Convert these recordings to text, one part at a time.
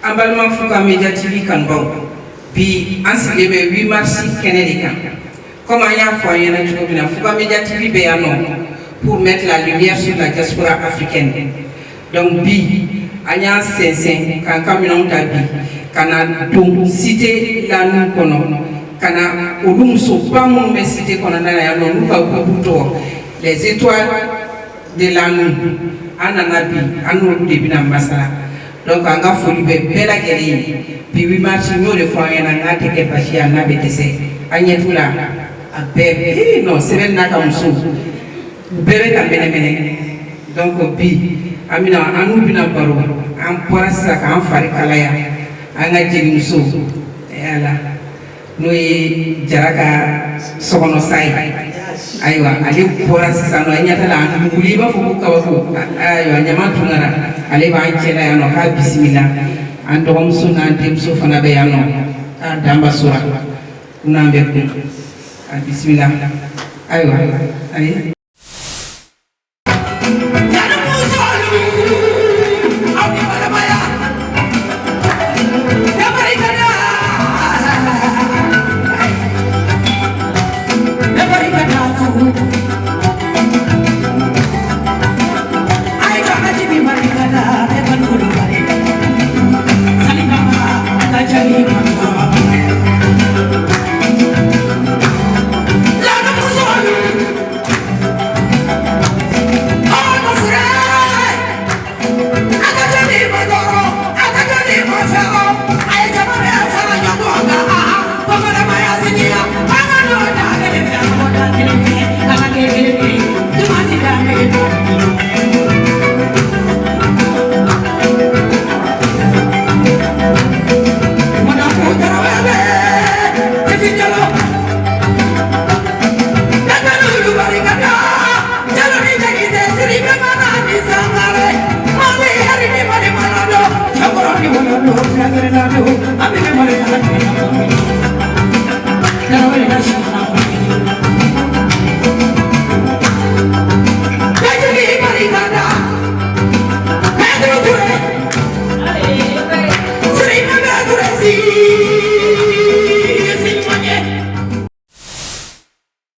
Ambalman Fouga Media TV Kanbao. Puis, en ce 8 mars, Kennedy. Comme il y a foyer, Fouga Media TV Béano pour mettre la lumière sur la diaspora africaine. Donc, Bi, Anya Sensen, quand Kaminon Tabi, Kana Dum, cité la nous kono, Kana Olumso, pas mon mais cité qu'on a dans les étoiles de la nous, Ananabi, Anou de Binambasala. Donc, on a folie belle à guérir. Puis, 8 mars, nous, le foyer, on a été capaché à n'abétesser. Agnetoula, à bébé, non, c'est le Nakamsou. Bébé à Bénémene. Donc, Bi, Amina, Anou Binambaro, en Poissac, en Farikalaya, en Adjimso. Et là, nous, Jaraka, Sokonosai. Aywa, allez pour ça, nous y a là, nous voulons pas vous cavoir. Aywa, Yaman Tunara, allez voir Chela, no ha bismillah. Andom Suna, Dimso Fanabeano, Dambasura, Nambeku, bismillah. Aywa, allez.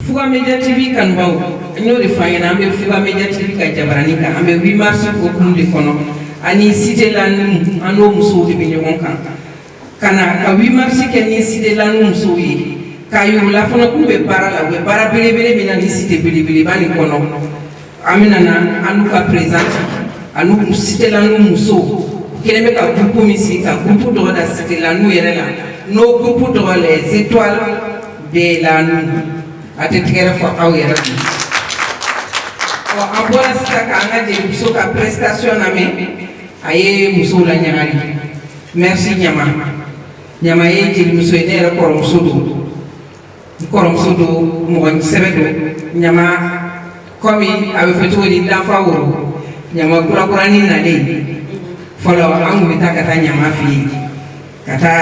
Fouga Media TV Kanbao, nous le faisons, nous Fouga Media TV Kajabaranika, nous 8 mars au cours de Kono, ani cité la nous, en nous muso de Binyokan. Kana, ka 8 mars qui cité la nous muso yi, kayu la fona kube para la, we para bele mina ni cité bele bani Kono. Aminana, anu ka présente, anu cité la nous muso, keleme ka groupe misi, ka groupe de la cité la nous yerela, nos groupes de les étoiles de la nous. Atetikere fo awera o abora sita kanga de muso ka prestation ame aye muso la nyamari merci nyama ye de muso ene ra korom sodo mo sebedo nyama komi ave feto di dafa woro nyama kura ni na de folo angu bitakata nyama fi kata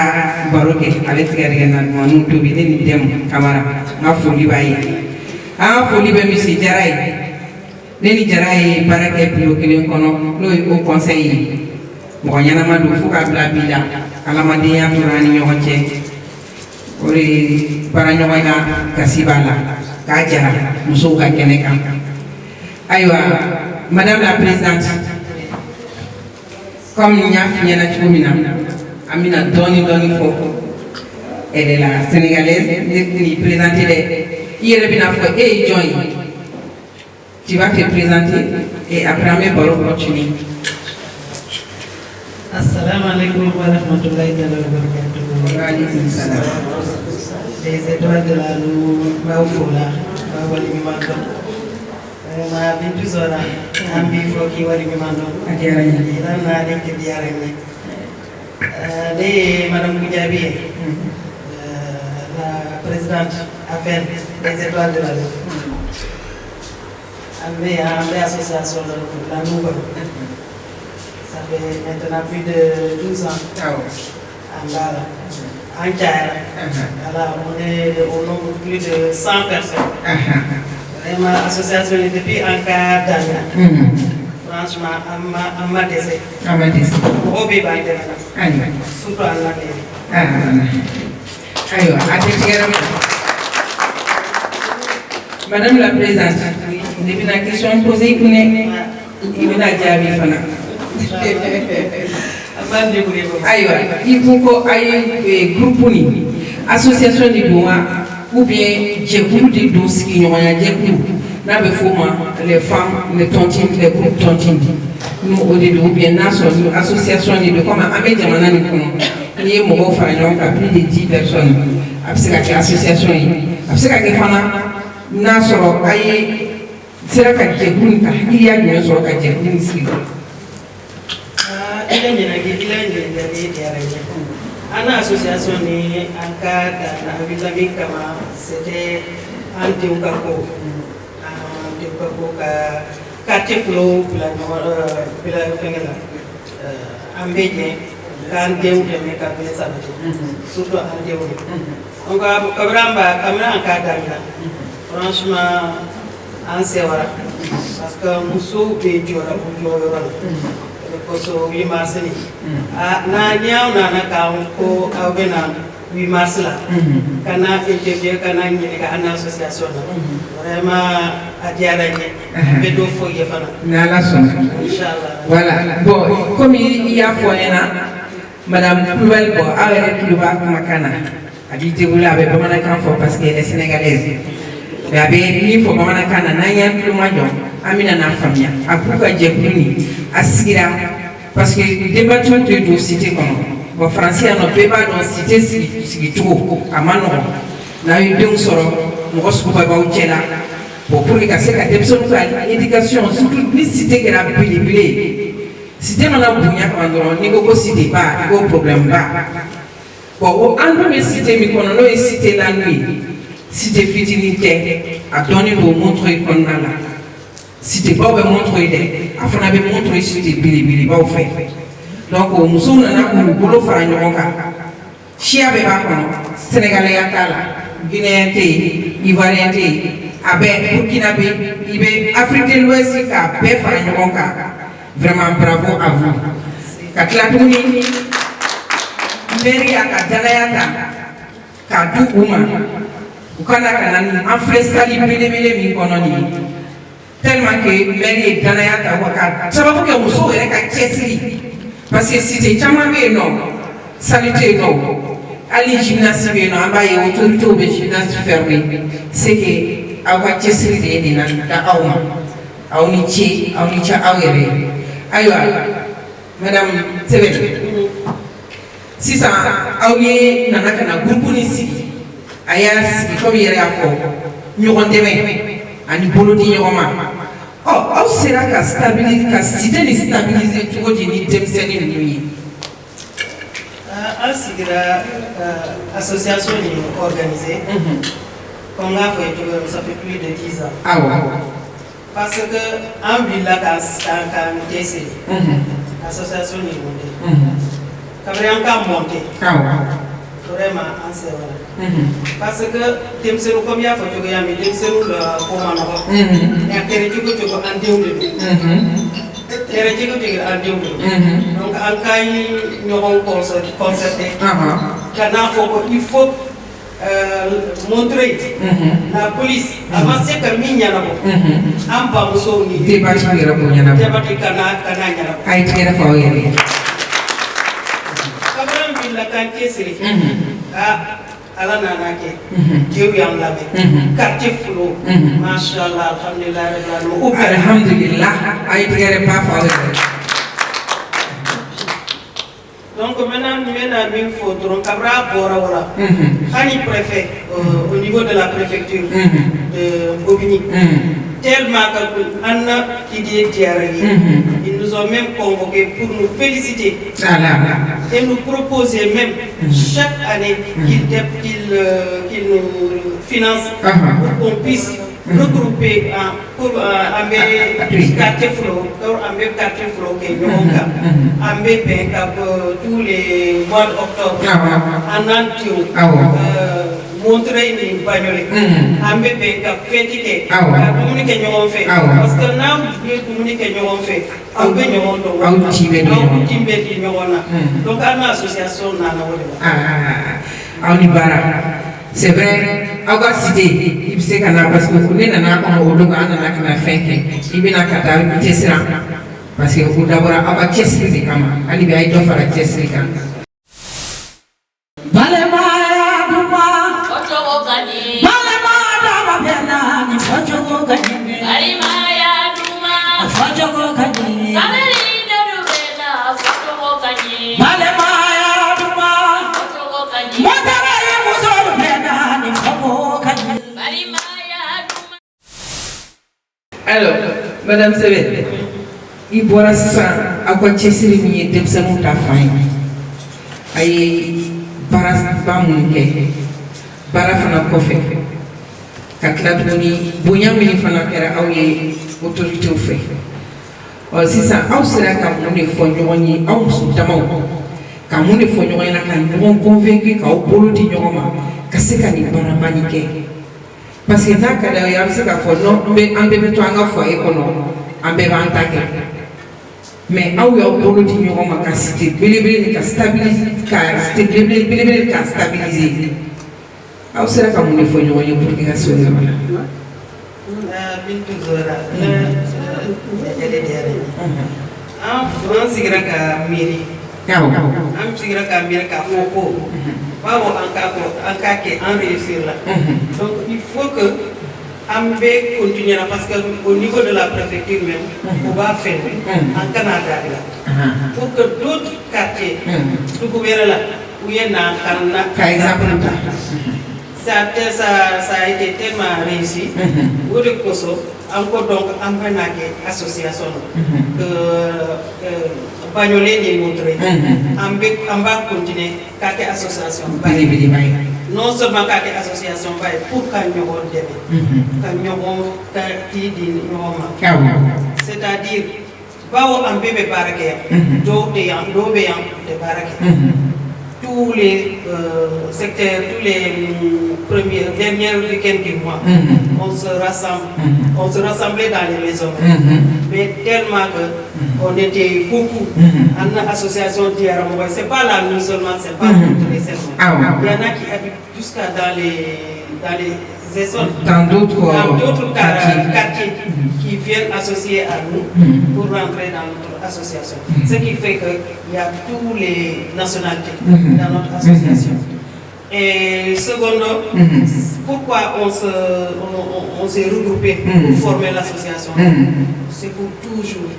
baroke avec regana manu to bi ni dem kamara ma foli baye foli be mi si jaray neni jaray barake pilo kelen kono no au conseil mo nyana madu fuka bla bila ala madiya turani nyoche ori para nyoina kasibala ka jara muso ka keneka aywa madame la présidente comme nya fiena chumina Amina Doni Fo, elle est la sénégalaise, qui présente les. Hier, et Joy. Tu vas te présenter et après, mes parole continue. Assalamu alaikum wa rahmatullahi wa barakatuh. Les étoiles de la Lune, Baoufola, Baoualimimando. Ma bintu Zora, Ambi Foki Walimimando. Adiyarani. Adiyarani. Madame Goudiaby, la présidente affaire des étoiles de la Lune. Amé association de la Nouvelle. Ça fait maintenant plus de 12 ans. En Gala. En Kaya. Alors, on est au nombre de plus de 100 personnes. Vraiment, l'association est depuis en Kaya. franchement amma dese obe bande aywa surtout Allah ne aywa Madame la Présidente, il y a une question posée pour nous. Il y a une aywa il faut que ay groupe ni association de droit ou bien jekulu de dos qui ñoo ya jekulu na be foma les femmes les tontines les groupes tontines nous au début ou bien na so association de comme amé jamana ni kono ni mo fa ñoo ka plus de 10 personnes abseka ki association yi abseka ki fana na so ay sera ka jekulu ka il y a ñu so ka jekulu si une association ni anka na vis-à-vis kama c'était anti-ukako ka quartier flow bila fengela ambeje kan deu de me ka pesa surtout en deu donc kabramba kamera anka damina franchement en sewara parce que muso be jora bu jora koso 8 mars ni na nyaaw na na ka ko awena 8 mars la kana interview kana nyini ka ana association vraiment adiara ni be do fo yefana na la son inchallah voilà bon comme il y a foyena madame Koulibaly bo awere Koulibaly makana adi debula be bamana kan fo parce qu'elle est sénégalaise mais abe ni fo bamana kana na nya Koulibaly amina na famia akuka jekuni asira parce que débattion de dossier comme bon français no beba dans cité si trop amano na yidung soro ngo su ba uchela pour que ça ka debson ka éducation surtout ni cité que la bilibile cité mana bunya ka ndoro ni go cité ba go problème ba bon ando me cité mi kono no cité la nuit cité fitilité a donné le montre qu'on a là cité pas be montre ide afana be montre cité bilibili ba fait donc muso nana ko bolo fara ɲɔgɔn kan chia be ba kono sénégalais ya kala guinéen te ivoirien te abe burkina be ibe afrique de l'ouest ka be fara ɲɔgɔn kan vraiment bravo à vous ka tila tuguni mairie ka danaya ta ka du u ma u kana kana ni an filɛ sali belebele min kɔnɔ nin tellement que mairie danaya ta wa ka sababu kɛ musow yɛrɛ ka cɛsiri parce que cité caman bɛ yen nɔ sali tɛ yen nɔ hali gymnase bɛ yen nɔ an b'a ye autorités bɛ gymnase fermer c'est que aw ka cɛsiri de ye nin na da aw ma aw ni ce aw yɛrɛ ayiwa madame Sɛbɛn sisan aw ye nana ka na groupe ni sigi a y'a sigi comme yɛrɛ y'a fɔ ɲɔgɔn dɛmɛ ani bolo di ɲɔgɔn ma aw sera ka stabiliser ka cité ni stabiliser cogo di ni denmisɛnnin ninnu ye an sigira association ni organisée comme l'a fait ça fait plus de 10 ans parce que en villa kan tese association ni monté kabri an monté vraiment en sera parce que demselu comme ya fa jogo ya mi demselu la ko manako ya tere jogo an dewde tere jogo an dewde donc an kay ñoxon concerté kana foko il faut montrer la police avant c'est que mi ñana ko am ba muso ni débat yi ra ko ñana débat kana ñana ay téré fa yéré kabram bi la kan kesiri ala nana ke jew yam labe quartier flow machallah alhamdulillah ay téré pa fa donc maintenant il faut donc kabra bora wala khani préfet au niveau de la préfecture de Bobigny tellement que Anna qui dit ils nous ont même convoqués pour nous féliciter et nous proposer même chaque année qu'ils nous financent pour qu'on puisse regrouper pour un quartier flow que nous avons tous les mois d'octobre en Antio montrer une bagnole. Ambebe ka fetike. Ka communiquer ñoo fait. Parce que now we communiquer ñoo fait. Ambe ñoo do. Timbe di ñoo na. Donc ana association na na wala. On y bara. C'est vrai, on va citer, il sait qu'on a parce que on est dans un endroit où on a fait qu'il y a un cadavre qui est là. Parce que vous d'abord on va tester les camas. Allez bien, il doit faire tester les camas. Alors, Madame Sebe, il boira ça à quoi tu es servi de ce monde à fin. Aïe, baras bamunke, barafana kofe. Katladoni, bouillant minifana kera aouye, autorité au fait. Alors, si ça, au sera comme on est fourni, au sous-tamau, comme on est fourni, on est convaincu qu'au polo d'ignoma, qu'assecani baramanike. Parce que là, quand il y a ce qu'il faut, non, mais on peut tout en faire économique, on peut en attaquer. Mais où il y a un boulot d'union, on va stabiliser, stabiliser. Où c'est là qu'on est faut nous pour qu'il y ait ce genre là. On sigira ka mairie. On sigira ka mairie ka foko. Pas en cas en réussir là. Donc il faut que Ambé continue parce qu'au niveau de la préfecture même, on va faire en Canada là. Pour que d'autres quartiers, du gouvernement là, où il y a un par exemple, ça a été tellement réussi. Au de Koso, encore donc en association que Bagnolet n'est montré. On va continuer avec association. Non seulement avec association, pour qu'on c'est-à-dire, en bébé tous les secteurs, tous les derniers week-ends du mois, on se rassemblait dans les maisons. Mais tellement qu'on était beaucoup en association d'Iaramoua. Ce n'est pas la nuit seulement, ce n'est pas toutes les saisons. Il y en a qui habitent jusqu'à dans les zones, dans d'autres quartiers qui viennent associer à nous pour rentrer dans notre association. Ce qui fait qu'il y a tous les nationalités dans notre association. Et secondo, pourquoi on s'est regroupé pour former l'association? C'est pour toujours,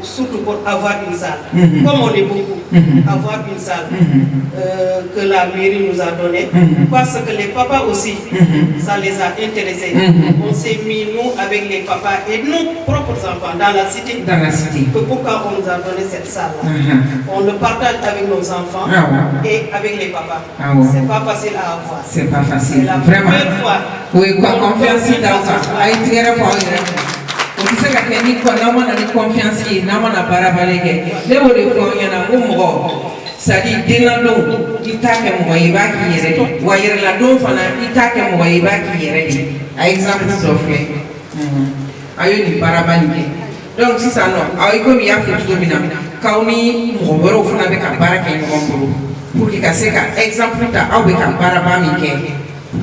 surtout pour avoir une salle. Comme on est beaucoup, avoir une salle que la mairie nous a donnée, parce que les papas aussi, ça les a intéressés. On s'est mis, nous, avec les papas et nos propres enfants dans la cité. Pourquoi on nous a donné cette salle-là? On le partage avec nos enfants et avec les papas. C'est pas facile à avoir. C'est pas facile. C'est la première fois. Oui, quoi, confiance dans ça. On sait que ni quoi, n'a pas de confiance, n'a pas de barabalé. Les mots de foi, il y en a un mot. Ça dit, dénalo, il t'a qu'à moi, il va qui est rédi. Voyez la don, il t'a qu'à moi, il va qui est rédi. À exemple, soufflé. Aïe, du barabalé. Donc, si ça non, aïe, comme il y a fait du dominant, quand on y mourra au fond avec un baraque et un bon pour qu'il casse un exemple, t'as avec un barabalé.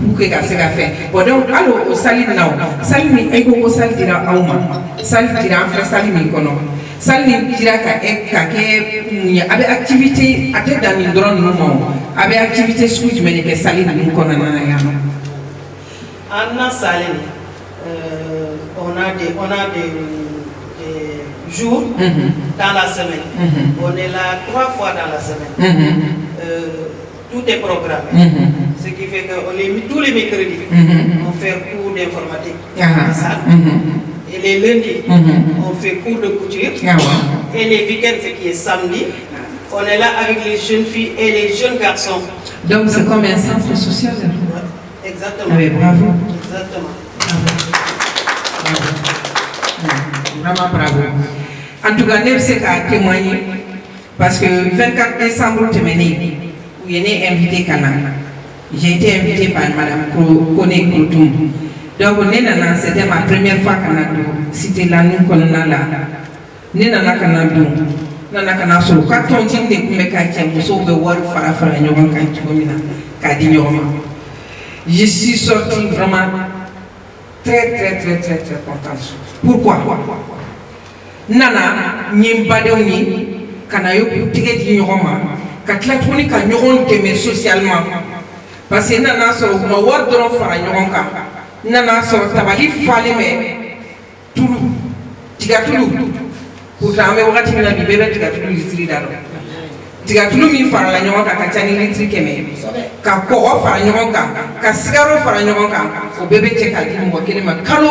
Pour que ça fait. Bon donc alors au saline now. Saline ego au saline dira auma. Saline dira en fait saline kono. Saline dira que avec activité à tête dans le drone non. Avec activité switch mais que saline nous kono na ya. Anna saline. On a des jours dans la semaine. On est là 3 fois dans la semaine. Tout est programmé. Ce qui fait qu'on est mis tous les mercredis. On fait cours d'informatique dans la salle. Et les lundis, on fait cours de couture. Et les week-ends, ce qui est samedi, on est là avec les jeunes filles et les jeunes garçons. Donc c'est comme un centre social. Exactement. Oui, bravo. Exactement. Vraiment bravo. En tout cas, nous sommes à témoigner parce que 24 décembre, il est invité Canada. J'ai été invitée par Madame Koné Koutoum. Donc, c'était ma première fois que je cité la nous qu'on a là. Nena Kanadou, Nana Kanaso, quand on dit que nous sommes de Wall Farafara, je suis sortie vraiment très contente. Pourquoi? Nana, Nimbadeoni, Kanayo, Ticket Yoroma, Katlatoni, Kanyoron t'aimer socialement. Parce que Nana sort ma wardrobe Farayoronka, Nana sort Tabali Faleme, Toulou, Tigatoulou. Pourtant, mais wakati mina bibeba tigatulu litri daro. Tigatulu mi fara la nyonga ka chani litri keme. Ka koko fara nyonga, ka sigaro fara nyonga. O bébé cheka di mo kele ma kalo.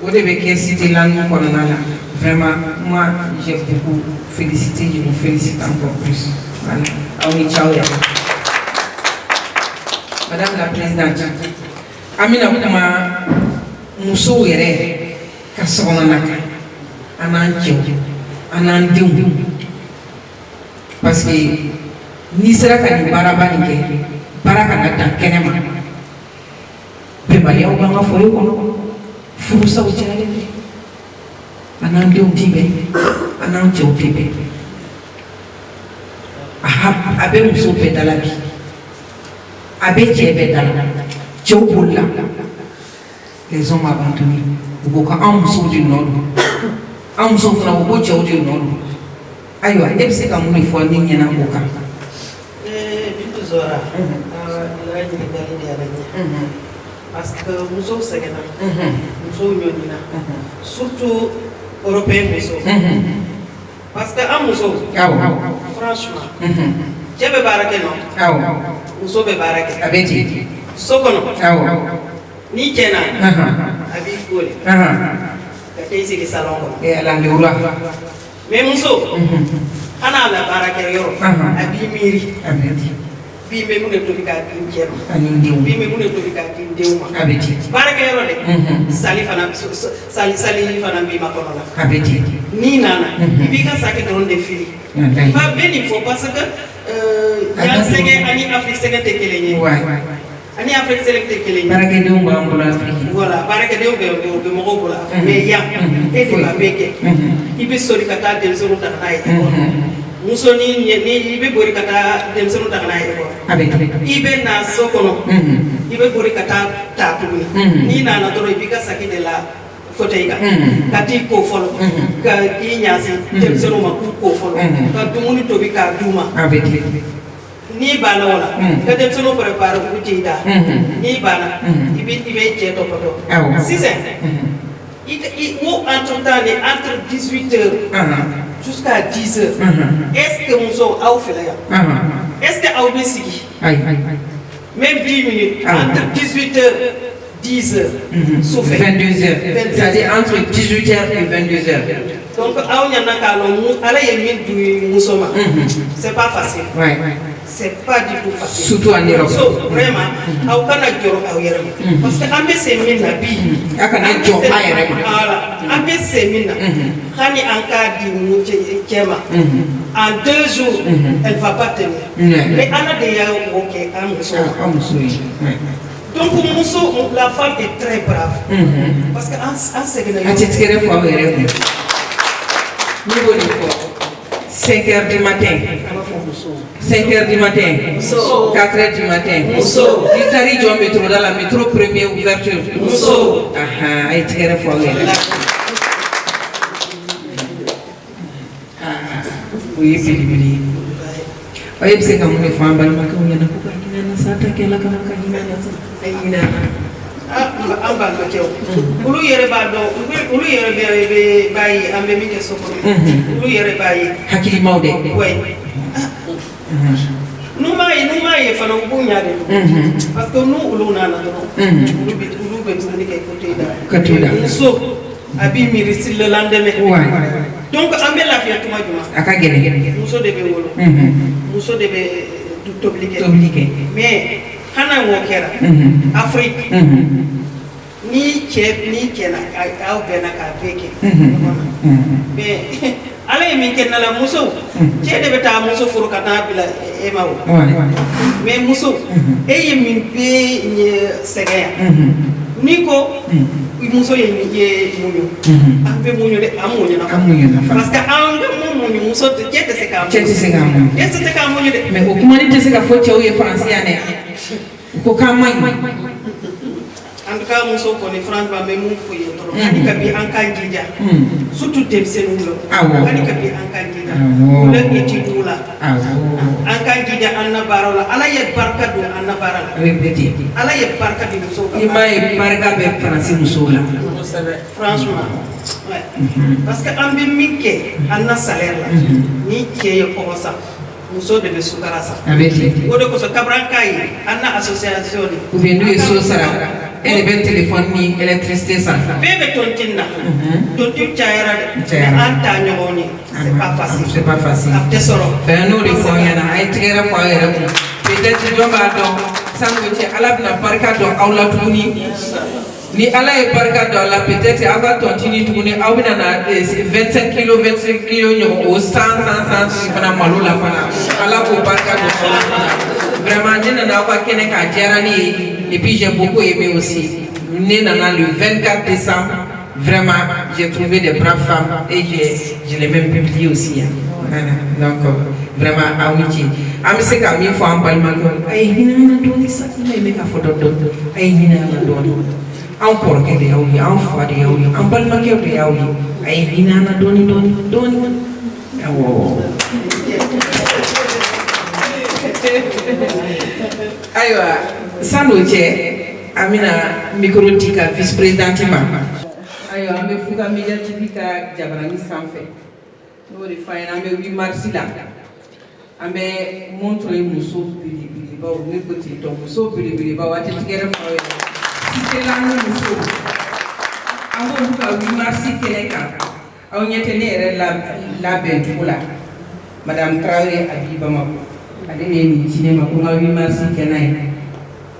O de be cité là nous konana là. Vraiment, moi j'ai beaucoup félicité, je vous félicite encore plus. Voilà. Aoni ciao ya. Madame la présidente. Amina kuma muso yere ka sona naka. Parce que ni sera ka ni baraba ni ke baraka na dan kenema be bali o banga foyo ko furusa o jale anan denw tibe anan cɛw tibe abe muso bɛɛ dala bi abe cɛ bɛɛ dala cɛw bolila les hommes abandonnés u ko ka an musow de nɔ don an muso fana ko cɛw de nɔ don ayiwa e bɛ se ka mun de fɔ ne ɲɛna o kan. Bintu Zora la ɲininkali diyara n ye parce que musow sɛgɛnna musow ɲɔnina surtout européen musow parce que an musow franchement cɛ bɛ baara kɛ nɔ muso bɛ baara kɛ a bɛ ten so kɔnɔ ni cɛ na a b'i kole ka t'i sigi salon kɔnɔ mais muso hana la baara kɛ yɔrɔ a b'i miiri bi bɛ mun de tobi k'a di cɛ ma bi bɛ mun de tobi k'a di denw ma baara kɛ yɔrɔ dɛ sali fana b'i ma kɔnɔ la n'i nana i b'i ka saki dɔrɔn de fili ba bɛ nin fɔ parce que yan sɛgɛn ani Afrique sɛgɛn tɛ kelen ye ani Afrique sɛgɛn tɛ kelen ye baarakɛdenw b'an bolo Afrique voilà baarakɛdenw bɛ mɔgɔw bolo mais yan e de b'a bɛɛ kɛ i bɛ sori ka taa denmisɛnninw ta ka n'a ye muso ni i bɛ bori ka taa denmisɛnninw ta ka n'a ye i bɛ na so kɔnɔ i bɛ bori ka taa tuguni n'i nana dɔrɔn i b'i ka saki de la fauteuil kan ka t'i ko fɔlɔ ka i ɲasi denmisɛnninw ma k'u ko fɔlɔ ka dumuni tobi k'a d'u ma n'i banna o la ka denmisɛnninw préparer k'u t'i da n'i banna i bɛ cɛ tɔpɔtɔ sisan o entre temps de entre 18h jusqu'à 10h est-ce que muso aw fɛlɛ yan est-ce que aw bɛ sigi même 10 minutes entre 18h 10h sufɛ 22h c'est-à-dire entre 18h et 22h donc aw ɲana k'a lɔn ala ye min di muso ma c'est pas facile c'est pas du tout facile surtout en Europe vraiment aw kana jɔrɔ aw yɛrɛ ma parce que an bɛ se min na bi a kana jɔ a yɛrɛ ma voilà an bɛ se min na hani an k'a di cɛ ma en 2 jours elle va pas tenir mais ala de y'a o kɛ an muso ye donc muso la femme est très brave parce que an sɛgɛnna a tɛ tigɛrɛ fɔ aw yɛrɛ kun ne b'o de fɔ 5h du matin 5h du matin 4h du matin i taar'i jɔ métro da la métro premier ouverture a ye tigɛrɛ fɔ aw yɛrɛ o ye belebele ye o ye bɛ se ka mun de fɔ an balimakɛw ɲɛna ko ka hinɛ na sa ta kɛla kama ka hinɛ na sa a hinɛ an balimakɛw olu yɛrɛ b'a dɔn olu yɛrɛ b'a ye an bɛ min kɛ so kɔnɔ olu yɛrɛ b'a ye hakilimaw dɛ n'u m'a ye fana u b'u ɲa de don parce que n'u olu nana dɔrɔn olu bɛ dumuni kɛ côté da muso a b'i miiri sur le lendemain donc an bɛ lafiya tuma jumɛn a ka gɛlɛn muso de bɛ wolo muso de bɛ tobili kɛ mais hana wo kɛra Afrique ni cɛ na aw bɛnna k'a bɛɛ kɛ mais ala ye min kɛ nala muso cɛ de bɛ taa muso furu ka taa bila e ma o mais muso e ye min bɛɛ sɛgɛn ni ko muso ye muɲu an bɛ muɲu de an muɲu parce que an bɛ muɲu muso cɛ tɛ se k'a muɲu cɛ tɛ se k'a muɲu de mais o kuma ni tɛ se ka fɔ cɛw ye faransi yan dɛ ko k'a man ɲi en tout cas muso kɔni franchement bɛ mun fɔ ye dɔrɔn hali kabi an k'an jija surtout denmisɛnninw la hali kabi an k'an jija o la étude la an k'an jija an na baaraw la ala ye barika don an na baara la ala ye barika di musow ka i m'a ye barika bɛ faransi musow la franchement ouais parce que an bɛ min kɛ an na salaire la ni cɛ ye kɔngɔ sa muso de bɛ sukara sa o de kosɔn kabran k'a ye an na association de ou bien n'u ye so sara e de bɛ téléphone ni électricité san bɛɛ bɛ tontin na tontin cayara dɛ mais an t'a ɲɔgɔn ye c'est pas facile a tɛ sɔrɔ fɛn n'o de fɔ an ɲɛna a ye tigɛrɛ fɔ aw yɛrɛ kun peut-être jɔn b'a dɔn sani o cɛ ala bɛna barika dɔn aw la tuguni ni ala ye barika dɔn a la peut-être aw ka tontini tuguni aw bɛna na 25 kilos ɲɔgɔn o 100 fana malo la fana ala k'o barika dɔn aw la fana vraiment ne nana aw ka kɛnɛ k'a diyara ne ye et puis j'ai beaucoup aimé aussi ne nana le 24 décembre vraiment j'ai trouvé des braves femmes et je l'ai même publié aussi donc vraiment aw ni ce an bɛ se ka min fɔ an balimakɛw a ye hinɛ an na dɔɔni sa ne ye ne ka fɔ dɔɔni a ye hinɛ an na dɔɔni an kɔrɔkɛ de y'aw ye an fa de y'aw ye an balimakɛw de y'aw ye a ye hinɛ an na dɔɔni awɔ ayiwa sani o cɛ an bɛna micro di ka vice présidente ma ayiwa an bɛ Fuga Media TV ka jabaranin sanfɛ n'o de fɔ an ɲɛna an bɛ 8 mars la an bɛ mun to ye muso belebelebaw ne ko ten tɔ muso belebelebaw a tɛ tigɛrɛ fɔ aw ye sitela ni muso an b'olu ka 8 mars kɛnɛ kan aw ɲɛ tɛ ne yɛrɛ labɛn cogo la madame Traoré Abi Bamako ale de ye nin ci ne ma ko n ka 8 mars kɛnɛ ye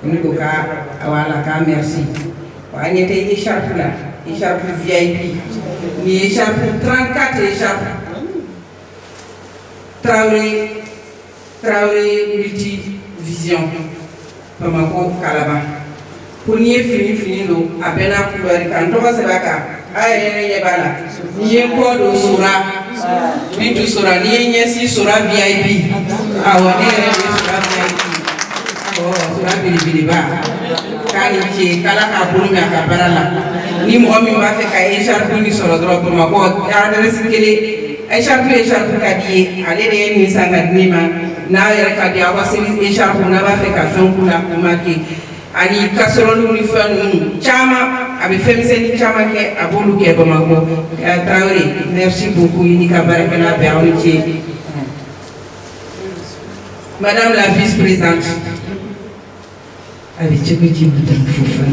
ne ko k'a wala k'a merci wa an ɲɛ tɛ écharpe la écharpe VIP ni écharpe 34 écharpe Traoré multivision Bamako Kalaba ko n'i ye fini don a bɛɛ n'a couleur kan n tɔgɔ sɛbɛn a kan a yɛrɛ ɲɛ b'a la n'i ye kɔ don Sora Bintu Sora n'i ye ɲɛsin Sora VIP awɔ ne yɛrɛ de ye Sora VIP Sora belebeleba k'a ni ce k'Ala k'a bolo mɛn a ka baara la ni mɔgɔ min b'a fɛ ka écharpe ni sɔrɔ dɔrɔn Bamakɔ adresse kelen écharpe ka di ye ale de ye nin san ka di ne ma n'a yɛrɛ ka di aw ka seli écharpe n'a b'a fɛ ka fɛn k'u la o ma kɛ ani casserole ni fɛn ninnu caman a bɛ fɛnmisɛnnin caman kɛ a b'olu kɛ Bamakɔ Traoré merci beaucoup i ni ka baarakɛla bɛɛ aw ni ce madame la vice-présidente a bɛ cogo di madame Fofana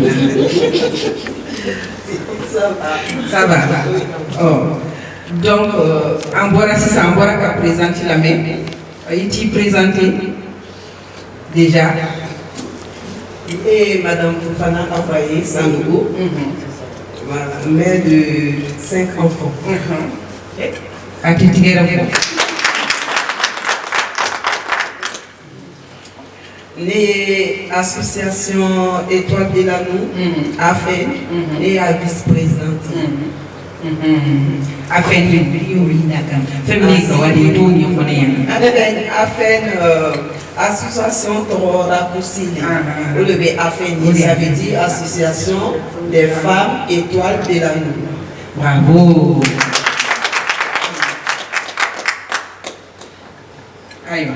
ça va oh. Donc, an bɔra sisan an bɔra ka présidente lamɛn i t'i présenter déjà. Et madame Fofana Afaye Sanogo, mère de 5 enfants. A ti tigɛrɛ fɔ. Né association Étoile de l'Amour, AFEN, et à vice-présidente. AFEN association Torora Koussili. AFEN, ça veut dire association des femmes Étoile de l'Amour. Bravo. Aïe.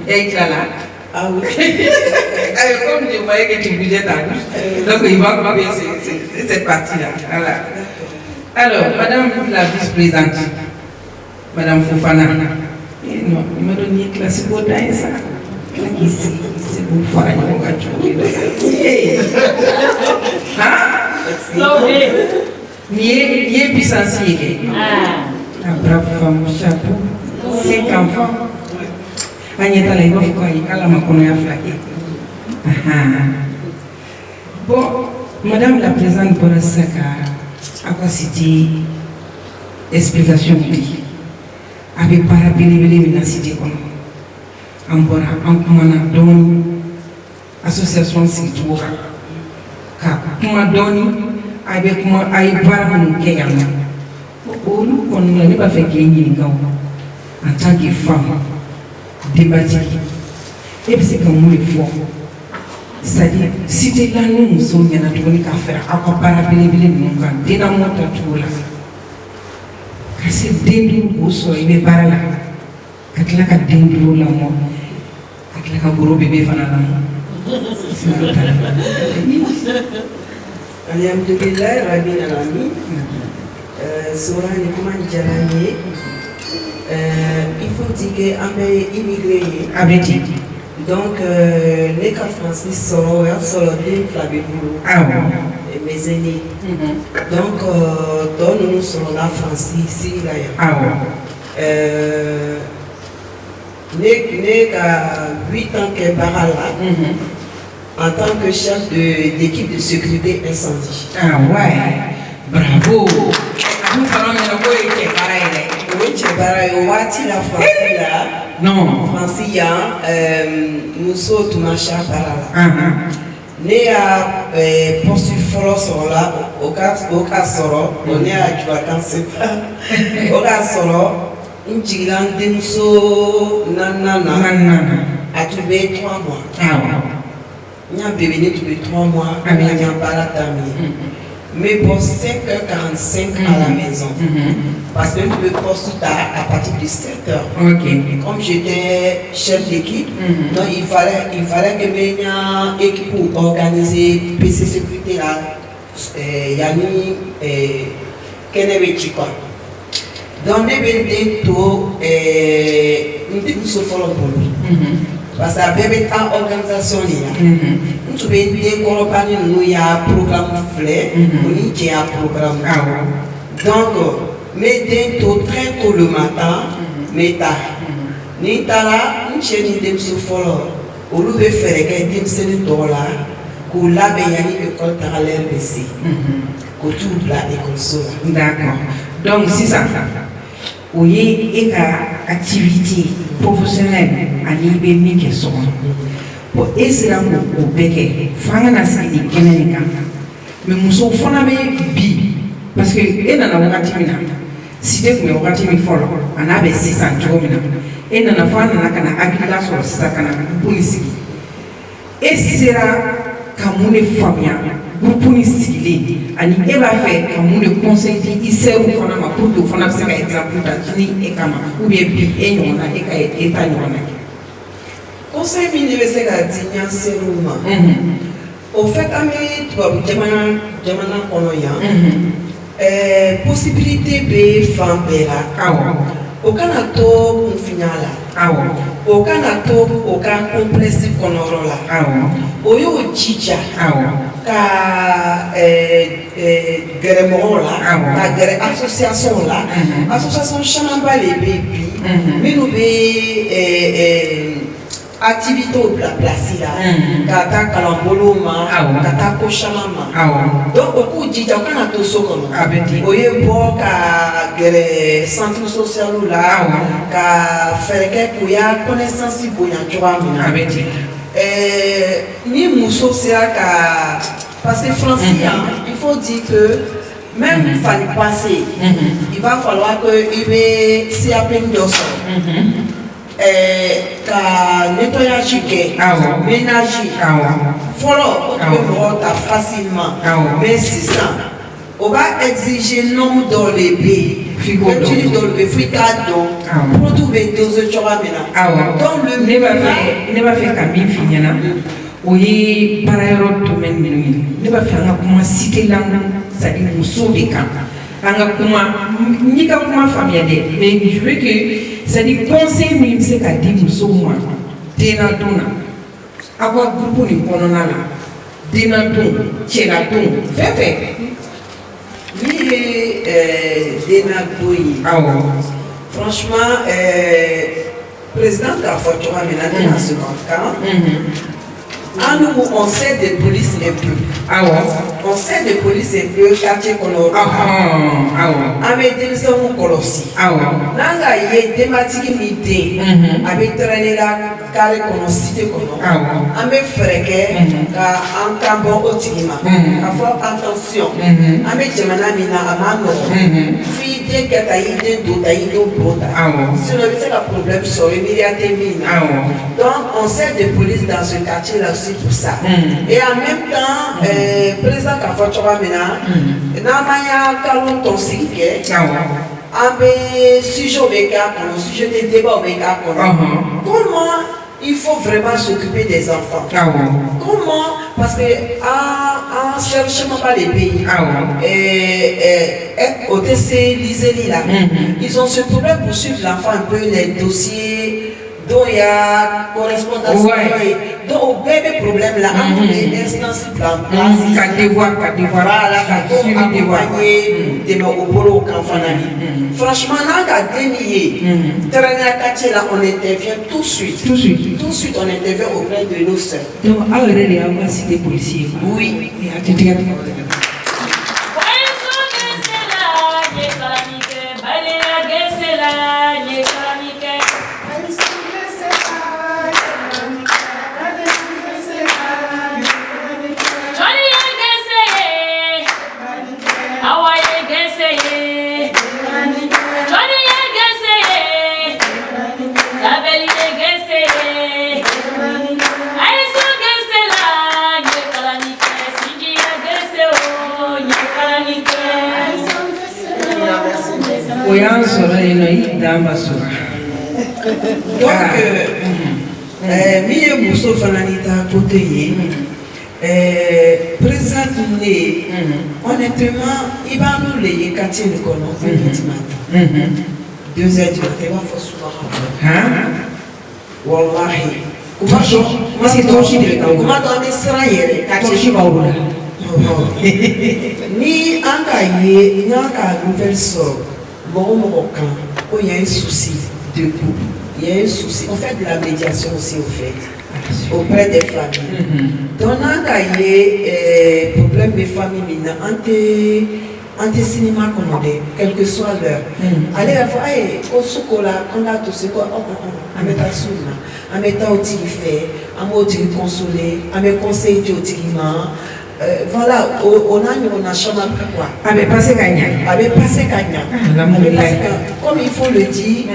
Et Clara. Ah oui. Comme je voyais que tu bougeais ta bouche, donc il va couper cette partie-là. Voilà. Alors, madame la vice-présidente, madame Fofana, non, il m'a donné une classe pour ça. Ici, c'est pour faire un Nié puissancier. La brave femme, chapeau, 5 enfants. Agneta la iba fuka yikala makono ya flaki. Bon, madame la présidente Borasaka, Aqua City, explication bi a bɛ baara belebele min na cité kɔnɔ an bɔra an kumana dɔɔni association sigicogo kan ka kuma dɔɔni a bɛ kuma a ye baara minnu kɛ yan nɔ olu kɔni la ne b'a fɛ k'e ɲininka en tant que femme débattue e bɛ se ka mun de fɔ c'est-à-dire cité la ni muso ɲɛna tuguni k'a fara aw ka baara belebele ninnu kan den lamɔ tacogo la ka se den duuru k'o sɔrɔ i bɛ baara la ka tila ka den duuru lamɔ ka tila ka goro bebe fana lamɔ Alhamdulillah Rabbil Alamin. Sora ni kuma diyara n ye. Il faut dire que an bɛ immigré ye. A bɛ ten. Donc ne ka Fransi sɔrɔ o y'a sɔrɔ den fila bɛ bolo. Awɔ. Mes aînés. Donc tɔ ninnu sɔrɔla Fransi sigi la yan. Awɔ. Ne ka 8 ans kɛ baara la. En tant que chef d'équipe de sécurité incendie. Ah ouais, bravo. Vous parlez de quoi est pareil? Oui, c'est pareil. Au Wati la France là. Non. France y a nous sommes machin par là. Ne a poursuivi folo sur là au cas soro. On est à du vacances pas. Au cas soro. Un gigan denso nanana. A trouvé 3 mois. Ah ouais. Il y a un bébé depuis 3 mois, il y a un parent terminé. Mais pour 5h45 à la maison. Parce que je peux poster à partir de 7h. Okay. Comme j'étais chef d'équipe, donc il fallait que mes équipe pour organiser PC sécurité là. Yani Kennebechi quoi. Donc les bébés tout nous devons se faire le parce que la bébé ta organisation là. Nous devons décolorer nous il y a un programme flé, on y a un programme. Donc mais dès tôt très tôt le matin, mais ta ni ta là, nous chéris dem se follow. Au lieu de faire que dem se ne dola, que la béyani école parallèle BC, que tout la école sola. D'accord. Donc c'est ça. Oui, et ka activité professionnelle ani be min kɛ so bon e sera k'o bɛɛ kɛ f'an ka na sigi nin kɛnɛ nin kan mais musow fana bɛ bi parce que e nana wagati min na cité tun bɛ wagati min fɔlɔ a n'a bɛ sisan cogo min na e nana fɔ a nana ka na hakilila sɔrɔ sisan ka na groupe nin sigi e sera ka mun de faamuya groupe nin sigilen ani e b'a fɛ ka mun de conseil di i sɛriw fana ma pour que o fana bɛ se ka exemple ta ni e kama ou bien bi e ɲɔgɔn na e ka e ta ɲɔgɔn na kɛ. Conseil min de bɛ se ka di ɲan sɛriw ma. Au fait an bɛ tubabu jamana kɔnɔ yan. Possibilité bɛ fan bɛɛ la. Awɔ. O kana to kunfinya la. Awɔ. O kana to o ka complexe kɔnɔyɔrɔ la. Awɔ. O y'o jija. Awɔ. Ka gɛrɛ mɔgɔw la. Ka gɛrɛ association la. Association camanba de bɛ bi. Minnu bɛ activité bila place la. Ka taa kalanbolow ma. Ka taa ko caman ma. Donc o k'u jija o kana to so kɔnɔ. A bɛ ten. O ye bɔ ka gɛrɛ centre social la. Ka fɛɛrɛ kɛ k'u ya connaissance bonya cogoya min na. A bɛ ten. Ni muso sera ka parce que Francia, il faut dire que même Fanny passé, il va falloir que il be CAP dɔ sɔrɔ. Ka nettoyage kɛ, ménage. Fɔlɔ o tun bɛ mɔgɔw ta facilement. Mais sisan o b'a exiger nombre dɔw de bɛ yen. Utile dɔw bɛ f'i k'a dɔn. Produit bɛ dosé cogoya min na. Donc le ne b'a fɛ ka min f'i ɲɛna o ye baara yɔrɔ domaine minnu ye ne b'a fɛ an ka kuma cité la c'est-à-dire musow de kan an ka kuma n'i ka kuma faamuya dɛ mais je veux que c'est-à-dire conseil min bɛ se ka di musow ma denadon na aw ka groupe nin kɔnɔna la denadon cɛladon fɛn fɛn. Min ye denadon ye. Awɔ. Franchement président k'a fɔ cogoya min na ne na se ka kan. En nous, on sait des polices les plus. Ah ouais. conseil de police est peu quartier qu'on a. Avec des hommes colossi. Nanga y thématique midi. Avec traîner la carré qu'on cité qu'on a. Avec fréquet, en cambon au tigima. À faire attention. Avec Jamana Mina Amano. Fille de Kataïde, d'Otaïde, Bota. Si le problème sur immédiatement. Donc, on sert de police dans ce quartier-là aussi pour ça. Et en même temps, président Kafochora Mena, Namaya Kalon Tonsike, Abe sujet au Beka, sujet de débat au Beka, comment il faut vraiment s'occuper des enfants? Comment? Parce que en cherchant pas les pays, au TC, lisez-les là, ils ont ce problème pour suivre l'enfant un peu les dossiers. Donc il y a correspondance, donc au bébé problème là, entre les instances qu'à devoir, voilà, qu'à accompagner des mots au boulot qu'enfant ami. Franchement, là, qu'à dénier, terrain quartier là, on intervient tout de suite. Tout de suite, on intervient auprès de nos sœurs. Donc, à l'heure des cité policiers. Oui. Donc, Mie Mousso Fananita côté, présente honnêtement, il va nous les quartiers de Kono, 2 heures du matin. 2 heures du matin, il va faire souvent. Wallahi. Comment c'est ton chien de comment dans les serailleurs, quartier ni engaillé, ni engaillé, nouvelle sort. Bon, quand il y a un souci de couple, il y a un souci. On fait de la médiation aussi, au fait, auprès des familles. Donc, on a des problèmes de famille, en cinéma qu'on a, quel que soit l'heure. Allez, la fois, au chocolat, on a tout ce qu'on a, on met à souma, on met à outiller, on met à consoler, on met à conseiller au tigiment. Voilà, on a chambre quoi. Avec passé gagnant. Comme il faut le dire,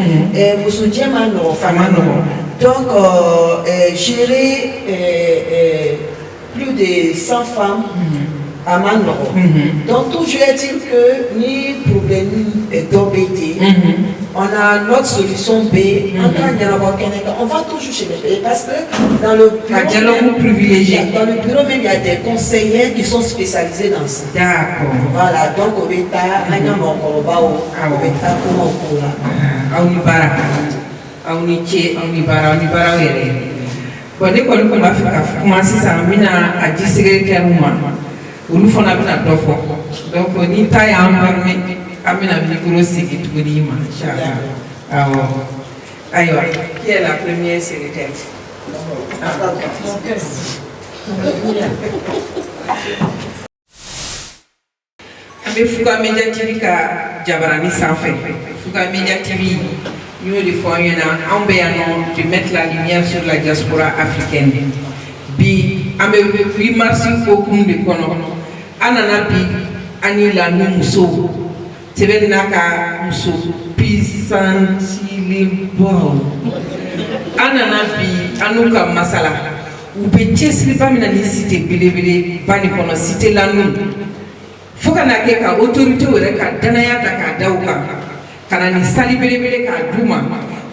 donc gérer plus de 100 femmes à Manoro. Donc toujours est-il que ni problème d'obéité, on a notre solution B. On va toujours chez les pays parce que dans le bureau privilégié, dans le bureau même il y a des conseillers qui sont spécialisés dans ça. D'accord. Voilà, donc au Beta, bon, dès qu'on commence à dire secrétaire ou nous faisons un d'offre. Donc, on y taille en permis, à micro sécurité pour dire, alors, qui est la première secrétaire? Avec Fouga Media TV, Jabarani sans fait. Fouga Media TV, nous les foyers en de mettre la lumière sur la diaspora africaine. Bi, avec 8 mars, beaucoup de Kono. Anana bi anila no muso tebe naka muso pisanti limbo anana bi anuka masala ube chesli ba mina ni cité belebele bani kono cité lanu foka na ke ka autorité wore ka danaya ta ka dawka kana ni sali belebele ka duma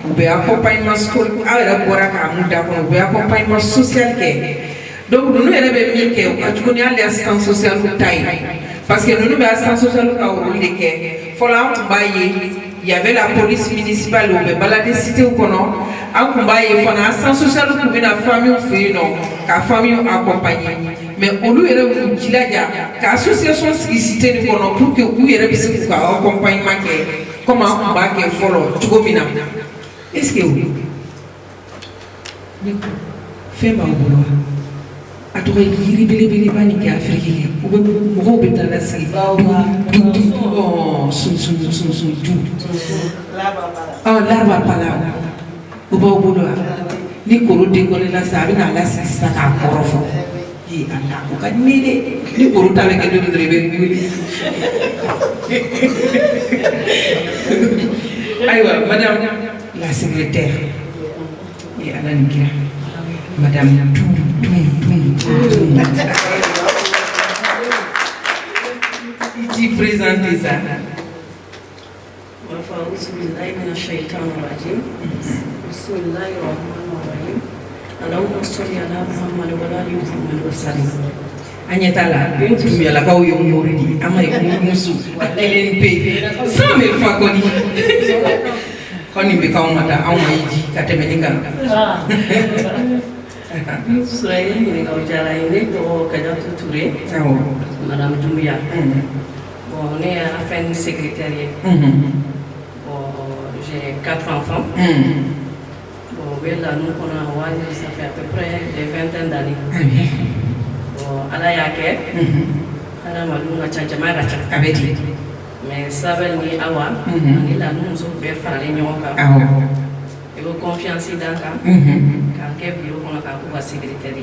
ube accompagnement scolaire awera bora ka muda kono ube accompagnement social ke. Donc nous avons mis l'assistance sociale parce que nous avons l'assistance sociale il y avait la police municipale au balade cité au Kono à combat il faut l'assistance sociale pour la famille fait non la famille accompagnée mais on lui est dit là l'association cité du Kono pour que vous ayez besoin d'accompagnement comment combat que follow tu comprends est-ce que vous fais ma boulot. tɔgɔ ye yiri belebeleba nin kɛ Afiriki ye u bɛ mɔgɔw bɛ taa lasigi sunsun ju larba pala u b'aw bolo wa ni koro décollé la sa a bɛ n'a lasigi sisan k'a kɔrɔ fɔ Allah o ka di ne ye dɛ ni koro ta bɛ kɛ don dɔ i bɛ wuli ayiwa madame la secrétaire et Ala ni kira madame qui présente ça. Bismillahi minash shaitanir rajim. Bismillahir rahmanir rahim. Allahumma salli ala Muhammad wa ala ali Muhammad wa sallim. Anyetala, tu ya la kaw yo moridi, ama yo musu, kelen pe. 100,000 fois koni. Koni be kaw mata, aw ma yiji ka temeni kan. Suraya ni kau jara ini to Kajatu Touré. Madame Doumbia. Bon, on est à la fin du secrétariat. Bon, j'ai 4 enfants. Bon, là, nous, ça fait à peu près des vingtaines d'années. Bon, à la yake, à la malou, à Tchanchama, à Tchanchama. Mais ça va ni awa, on est là, nous sommes bien farés, nous sommes et vous confiance dans ça. Quand quel bureau qu'on a pour la secrétaire.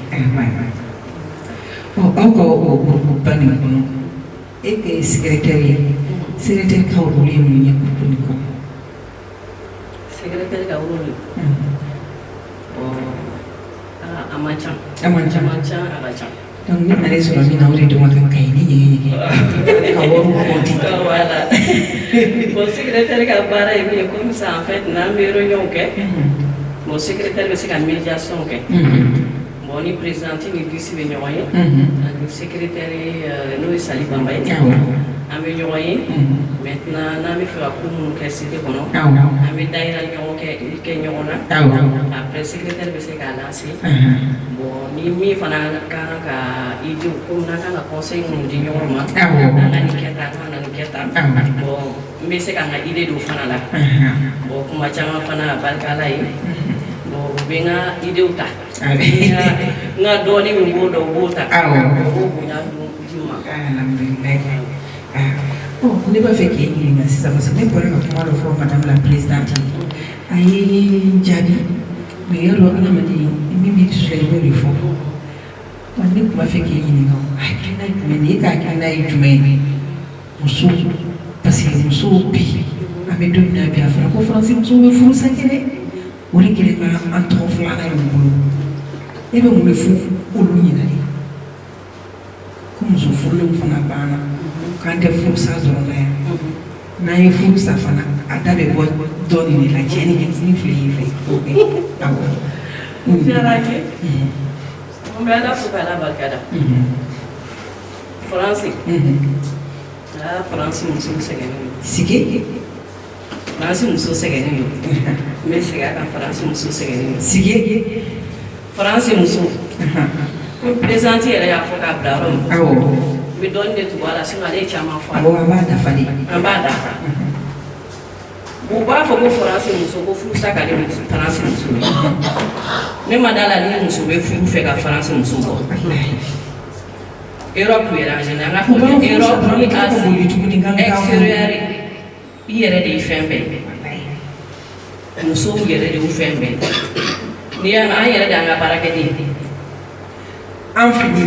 Encore au panier, et que secrétaire, secrétaire Kaouli, nous y a pour secrétaire Kaouli. Amachan, à la donc, nous allons sur la minorité de notre pays. Voilà. Mon secrétaire Kabara est venu comme ça, en fait, dans mes réunions. Mon secrétaire c'est la médiation. Mon président est ici, le secrétaire nous Sali Bambaye. Amélioré. Maintenant, nous avons fait un coup de cité. Nous avons fait après le secrétaire c'est lancé. Bon, ni mi fana ka idée comme na kana conseil mun di ñorma na ni keta bon mais c'est kana idée do fana la bon kuma chama fana barkala yi bon benga idée uta nga doni mi bodo bota bon bunya juma alhamdulillah bon ne pas fait qu'il y a ça parce que même pour moi le fois madame la présidente ayi jadi mais yaro ana madi mimi tshwele le fond wani kuma fait qu'il y a akina jumeni ka akina jumeni musu parce que musu bi amedo na bi afra ko français musu me furu sakere woni kele ma antro flana yo bulu ebe mu le fu olu nyina ni ko musu furu le fana bana kan te furu sa zo na ye furu sa fana adabe bo doni la jeni ni fle on va là pour la balkada. Français. Ah, français muso segeni. Sige. Français muso segeni. Mais c'est quand français muso segeni. Sige. Français muso. Pour présenter elle a faut qu'abra. Me donne de tout voilà sur aller chama fa. Amada fali. Amada. Buba faut que français muso ko fu saka le français muso. Ne madala ni muso be fu fe ka français muso ko. Europe era général Europe ni as extérieur yere de fembe. Muso yere de fembe. Ni ana yere da nga parakedi. Infini.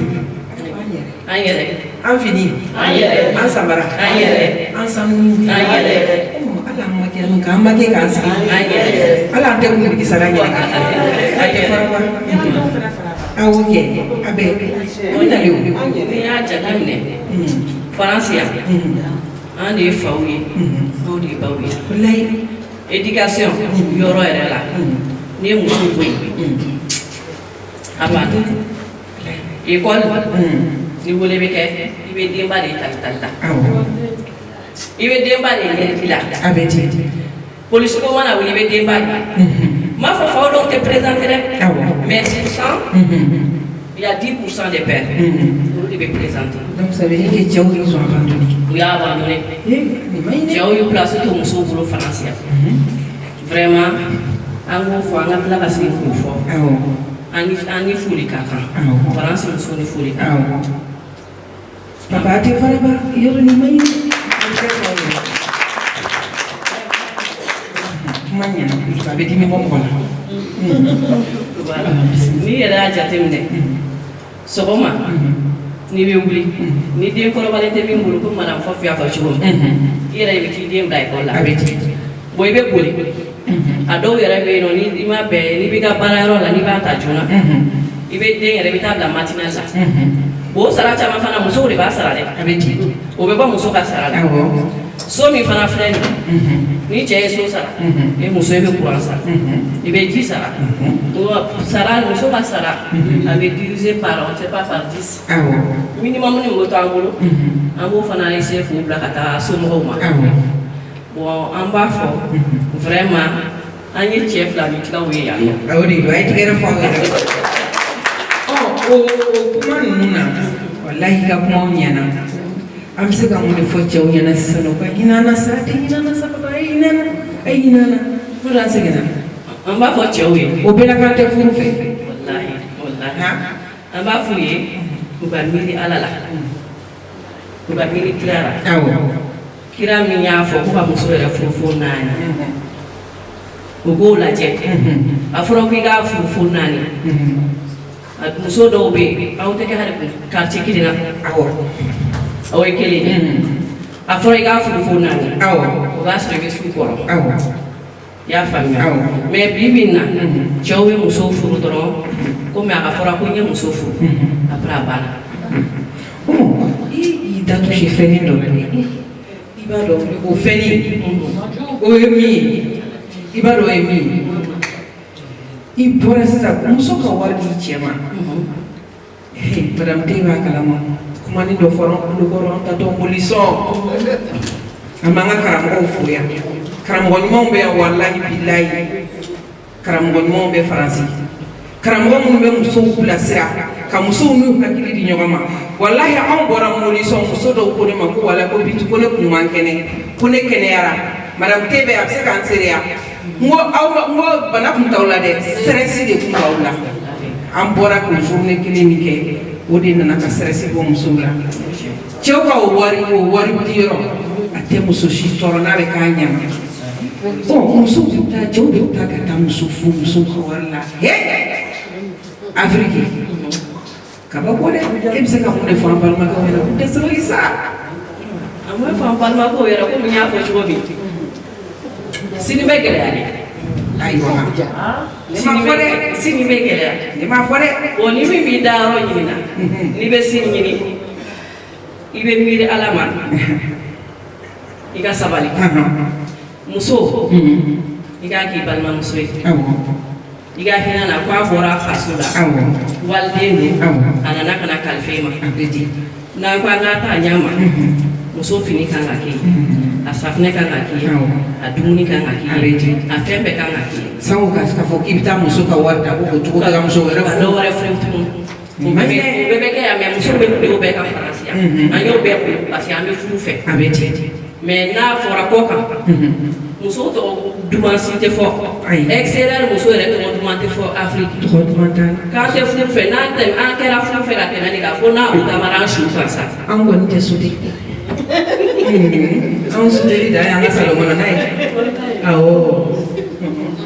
Ayere. Infini. Ayere. Ansambara. Ayere. Ensemble. Ayere. Ala makia kama ke kansi. Ayere. Ala ante ku kisara ni. Ate faraba. Ah OK. Abe. Mina leo. Ni aja kamne. Français. Ande fawi. Odi bawi. Wallahi Éducation yoro ere la. Ni musu boy. Abadu. École. Ni wole be ke ibe demba de tal. Ibe demba de la. abeti. Police ko wana wuli be demba. Ma fa donc te présenter. Mais 100 il y a 10% des pères. Vous devez présenter. Donc ça veut dire que Dieu ils ont abandonné. Oui, abandonné. Dieu eu placé tout muso pour français. Vraiment, en gros, faut en appeler parce qu'il faut. ani foli ka kan faransi muso ni foli ka kan papa te fara ba yoro ni mai manya na be dimi bon bon ni yɛrɛ y'a jateminɛ sɔgɔma ni bɛ wuli ni den kɔrɔbalen tɛ min bolo ko madame Fafi y'a fɔ cogo min i yɛrɛ i bɛ t'i den bila ekɔli la bon i bɛ boli a dɔw yɛrɛ bɛ yen nɔ ni i ma bɛn n'i b'i ka baarayɔrɔ la n'i b'a ta joona i bɛ den yɛrɛ i bɛ taa bila matinale la o sara caman fana musow de b'a sara dɛ o bɛ bɔ muso ka sara la so min fana filɛ nin ni cɛ ye so sara e muso i bɛ courant sara i bɛ ji sara sara muso ka sara a bɛ diviser par on sait pas par 10 minimum ni mɔgɔ t'an bolo an b'o fana essayer k'u bila ka taa somɔgɔw ma bon an b'a fɔ vraiment an ye cɛ fila ni tilaw ye yan nɔ. o de don a ye tigɛrɛ fɔ aw yɛrɛ o kuma ninnu na walahi ka kumaw ɲɛna an bɛ se ka mun de fɔ cɛw ɲɛna sisan nɔ ka hinɛ sa a tɛ hinɛ sa papa a ye hinɛ na o de an seginna. an b'a fɔ cɛw ye. o bɛɛ la k'an tɛ furu fɛ. walahi an b'a f'u ye u ka miiri ala la u ka miiri kira la. kira min y'a fɔ ko ka muso yɛrɛ furu fo 4 u k'o lajɛ a fɔra k'i k'a furu fo 4 muso dɔw bɛ yen aw tɛ kɛ hali quartier kelen na aw ye kelen ye a fɔra i k'a furu fo 4 o b'a sɔrɔ i bɛ sugu kɔrɔ i y'a faamuya mais bi bi in na cɛw bɛ muso furu dɔrɔn komi a ka fɔra ko n ye muso furu après a banna. i da touché fɛnin dɔ la i b'a dɔn o fɛnin o ye min ye i b'a dɔn o ye min ye i bɔra sisan muso ka wari di cɛ ma madame den b'a kalama kumani dɔ fɔra an kulokɔrɔ an tatɔ boli sɔn an b'an ka karamɔgɔw fo yan karamɔgɔ ɲumanw bɛ yan walahi bilahi karamɔgɔ ɲumanw bɛ faransi karamɔgɔ minnu bɛ musow bilasira ka musow n'u hakili di ɲɔgɔn ma walahi anw bɔra molisɔn muso dɔw ko ne ma ko wala ko bitu ko ne kun man kɛnɛ ko ne kɛnɛyara madame Tebe a bɛ se k'an sereya n ko bana kun t'aw la dɛ stress de kun b'aw la an bɔra k'o journée kelen min kɛ o de nana ka stress bɔ musow la cɛw ka o wari di yɔrɔ a tɛ muso si tɔɔrɔ n'a bɛ k'a ɲɛma musow bɛ taa cɛw bɛ taa ka taa muso furu musow ka wari la Afrique kaba bɔ dɛ e bɛ se ka mun de fɔ an balimakɛw ɲɛna ko tɛ sabali sa an b'a fɔ an balimakɛw yɛrɛ komi n y'a fɔ cogo min sini bɛ gɛlɛya dɛ ayiwa sini bɛ gɛlɛya ne ma fɔ dɛ bon ni min b'i da yɔrɔ ɲini na n'i bɛ sini ɲini i bɛ miiri ala ma i ka sabali muso i k'a k'i balimamuso ye i ka hinɛ na ko a bɔra a faso la waliden don a nana ka na kalifa e ma n'an ko an k'a ta ɲɛ ma muso fini kan ka kɛ a safunɛ kan ka kɛ a dumuni kan ka kɛ a fɛn bɛɛ kan ka kɛ sango k'a fɔ k'i bɛ taa muso ka wari ta ko cogo ka muso wɛrɛ furu ka dɔ wɛrɛ furu tugun o bɛɛ bɛ kɛ yan mais muso bɛ o bɛɛ ka faransi yan an y'o bɛɛ ko parce que an bɛ furu fɛ mais n'a fɔra kɔ kan muso tɔgɔ duman si tɛ fɔ extérieur muso yɛrɛ tɔgɔ duman tɛ fɔ Afrique k'an tɛ furu fɛ n'an kɛra furu fɛ ka tɛmɛ nin kan fo n'a o damana an siw kan sa an kɔni tɛ sote anw suteli dan y'an ka salon kɔnɔna ye awɔ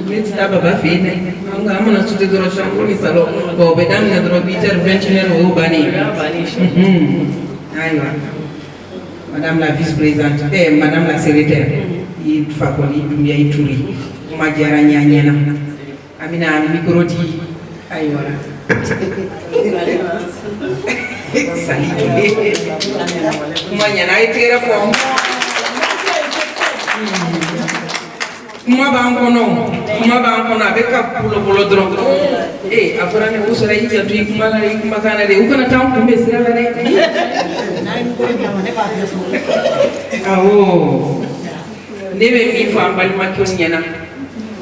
ne tɛ taa baba fɛ yen dɛ an mana sute dɔrɔn chambre ni salon bon o bɛ daminɛ dɔrɔn 8h21 o y'o bannen ayiwa madame la vice-présidente madame la secrétaire i Fakoli Dunbiya Touré kuma diyara n ye a ɲɛna an bɛna micro di ayiwa sali kuma ɲɛna a ye tɛgɛrɛ fɔ kuma b'an kɔnɔ a bɛ ka bolo dɔrɔn a fɔra ne ko sɔrɔ i janto i kuma la i kumakan na dɛ u kana taa an kunbɛn sira la dɛ awɔ ne bɛ min fɔ an balimakɛw ɲɛna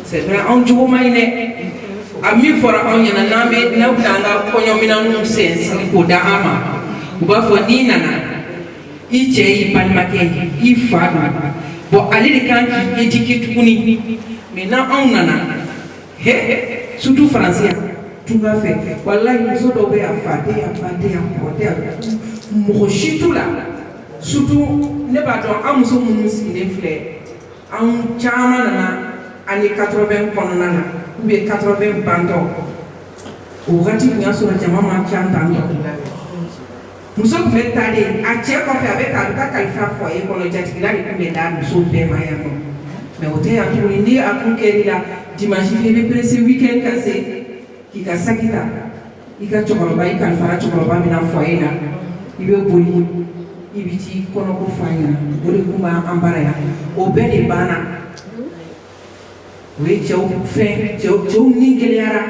c'est vrai anw jogo man ɲi dɛ a min fɔra anw ɲɛna n'aw bɛna an ka kɔɲɔminɛnw sɛnsɛn k'o da an ma u b'a fɔ n'i nana i cɛ y'i balimakɛ ye i fa don bon ale de kan k'i éduquer tuguni mais n'anw nana surtout faransi yan tunga fɛ wallahi muso dɔw bɛ yan faden yan baden yan kɔrɔtɛ yan mɔgɔ si t'u la surtout ne b'a dɔn an muso minnu sigilen filɛ an caman nana ani 80 kɔnɔna na ou bien 80 bantɔ o wagati tun y'a sɔrɔ jama man ca tan tɔ muso tun bɛ taa de a cɛ kɔfɛ a bɛ taa a bɛ taa kalifa foyer kɔnɔ jatigila de tun bɛ da muso bɛɛ ma yan nɔ mais o tɛ yan tuguni ni a kun kɛr'i la dimanche fɛ i bɛ pressé week-end ka se k'i ka saki ta i ka cɛkɔrɔba i kalifara cɛkɔrɔba min na foyer la i bɛ boli i bɛ t'i kɔnɔko fɔ a ɲɛna o de tun b'an bara yan o bɛɛ de banna o ye cɛw fɛn cɛw ni gɛlɛyara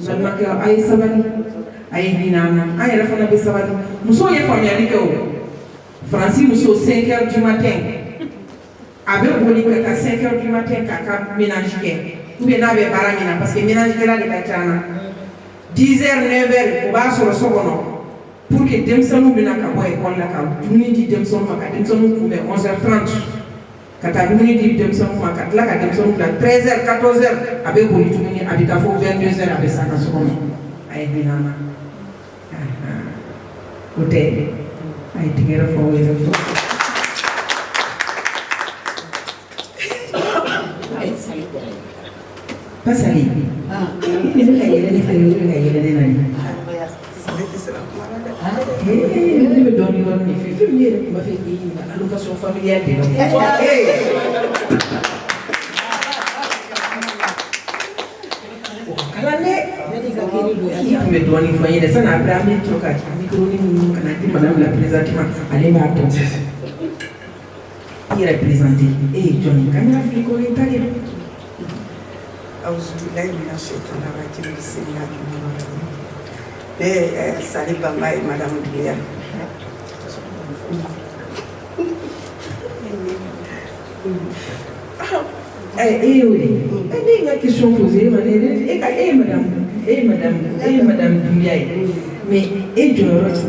balimakɛ a ye sabali a ye hinɛ an na an yɛrɛ fana bɛ sabali musow ye faamuyali kɛ o Faransi muso 5 heures du matin a bɛ boli ka taa 5 heures du matin k'a ka ménage kɛ ou bien n'a bɛ baara min na parce que ménage kɛla de ka ca na 10 heures 9 heures o b'a sɔrɔ so kɔnɔ pour que denmisɛnninw bɛna ka bɔ école la ka dumuni di denmisɛnninw ma ka denmisɛnninw kunbɛn 11h30 ka taa dumuni di denmisɛnninw ma ka tila ka denmisɛnninw bila 13h 14h a bɛ boli tuguni a bɛ taa fo 22h a bɛ sa ka so kɔnɔ a ye hinɛ an na o tɛ a ye tigɛrɛ fɔ o yɛrɛ fɔ. Pasali ne bɛ ka yɛlɛ ne fɛ ne bɛ ka yɛlɛ ne na ni ne bɛ dɔɔnin dɔɔnin de fɛ min yɛrɛ tun b'a fɛ k'i ɲininka allocation familiale de la kalan dɛ i tun bɛ dɔɔnin fɔ n ye dɛ sanni a bɛ an bɛ to ka microphone ninnu ka na di madame la présidente ma ale b'a dɔn i yɛrɛ présidente e ye jɔn ye kañ y'a fili ko ye ta de Auzubillahi minasyaitonir rajim. Bismillahirrahmanirrahim. Sali Bamba et Madame Doumbia. Oui. Il y a une question posée, madame Doumbia. Mais et je reçois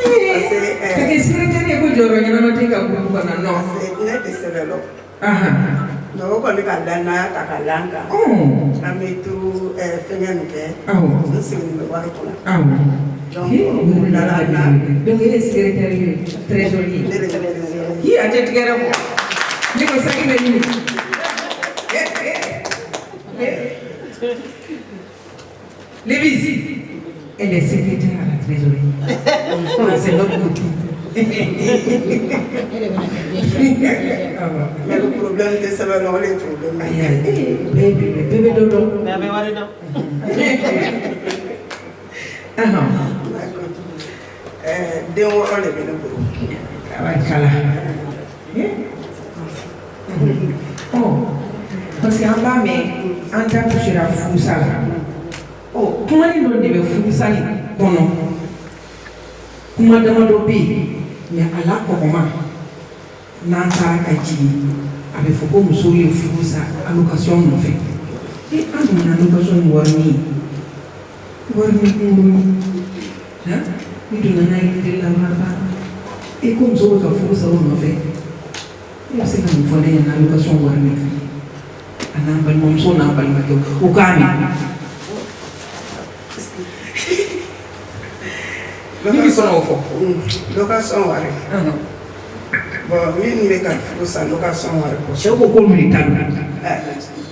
Parce secrétaire ko joro nyama mate ka bu ko na no ne te sebelo no ko ni ka dana ta kalanga amitu fengen ke nsin ni waro ko donc donc il est secrétaire trésorier qui a été tigere ko ni ko saki be ni Lévis elle est secrétaire à la trésorerie. C'est notre côté. Mais le problème, c'est ça, le problème. Bébé dodo. Den wɔɔrɔ de bɛ ne bolo. Tabarikala. Parce que an b'a mɛn an da kusira furusa la. Kumani dɔ de bɛ furusa kɔnɔ. Kuma damadɔ bɛ yen mais a la kɔgɔma n'an taara ka jigin a bɛ fɔ ko musow ye furusa allocation nɔfɛ. An dun na allocation wari min kunkuru. Ni donna n'a ye tile la wari ko muso bɛ ka furusa o nɔfɛ. E bɛ se ka mun fɔ ne ɲɛna allocation wari min kan a n'an balimamuso n'an balimakɛw o k'a mɛn. Ni bɛ sɔn o fɔ. Location wari. Bon min bɛ ka furusa location wari ko. Cɛw ko k'olu de ta don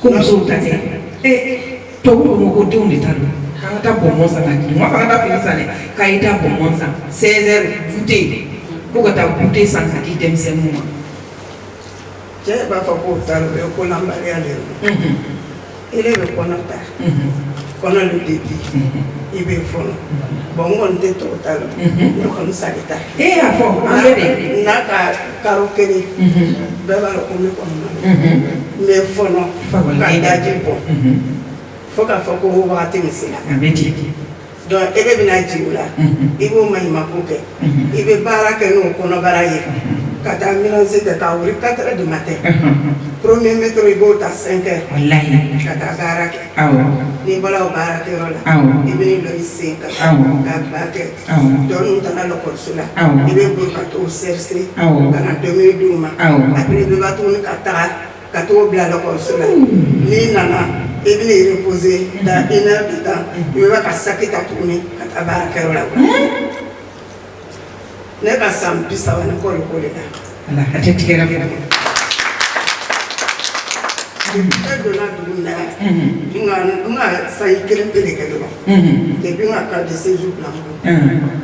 ko musow ta tɛ. Tubabuw ko ko denw de ta don. K'an ka taa bonbon san ka di n ma fɔ an ka taa fini san dɛ k'a ye taa bonbon san 16h goûter ko ka taa goûter san ka di denmisɛnninw ma. Cɛ b'a fɔ k'o ta o ye kɔnɔbaliya de ye. Ele bɛ kɔnɔ ta. Kɔnɔ le depi i bɛ fɔlɔ. Bon n kɔni tɛ tɔw ta la. Ne kɔni sali ta. E y'a fɔ an bɛ de. N'a ka karo kelen. Bɛɛ b'a dɔn ko ne kɔni ma. Mais fɔlɔ ka daji bɔ. Fo k'a fɔ ko wagati min sera. A bɛ di. Donc ele bɛna jigin o la. I b'o maɲumanko kɛ. I bɛ baara kɛ n'o kɔnɔbara ye. ka taa mélanger kɛ k'a wuli 4 heures du matin premier métro i b'o ta 5 heures wallahi ka taa baara kɛ n'i bɔra o baarakɛyɔrɔ la i bɛ n'i lɔ i sen kan k'a ba kɛ dɔ ninnu taara lɔkɔliso la i bɛ boli ka t'o chercher ka na dumuni d'u ma après i bɛ ba tuguni ka taga ka t'o bila lɔkɔliso la n'i nana i bɛ n'i reposer dans 1 heure de temps i bɛ ka sac ta tuguni ka taa baarakɛyɔrɔ la ne ka san 30 ni kɔli ko de la ala a tɛ tigɛra fɔ ne donna dugu min na n ka sanji 1 pe de kɛ dɔrɔn depuis n ka carte de séjour bila n kun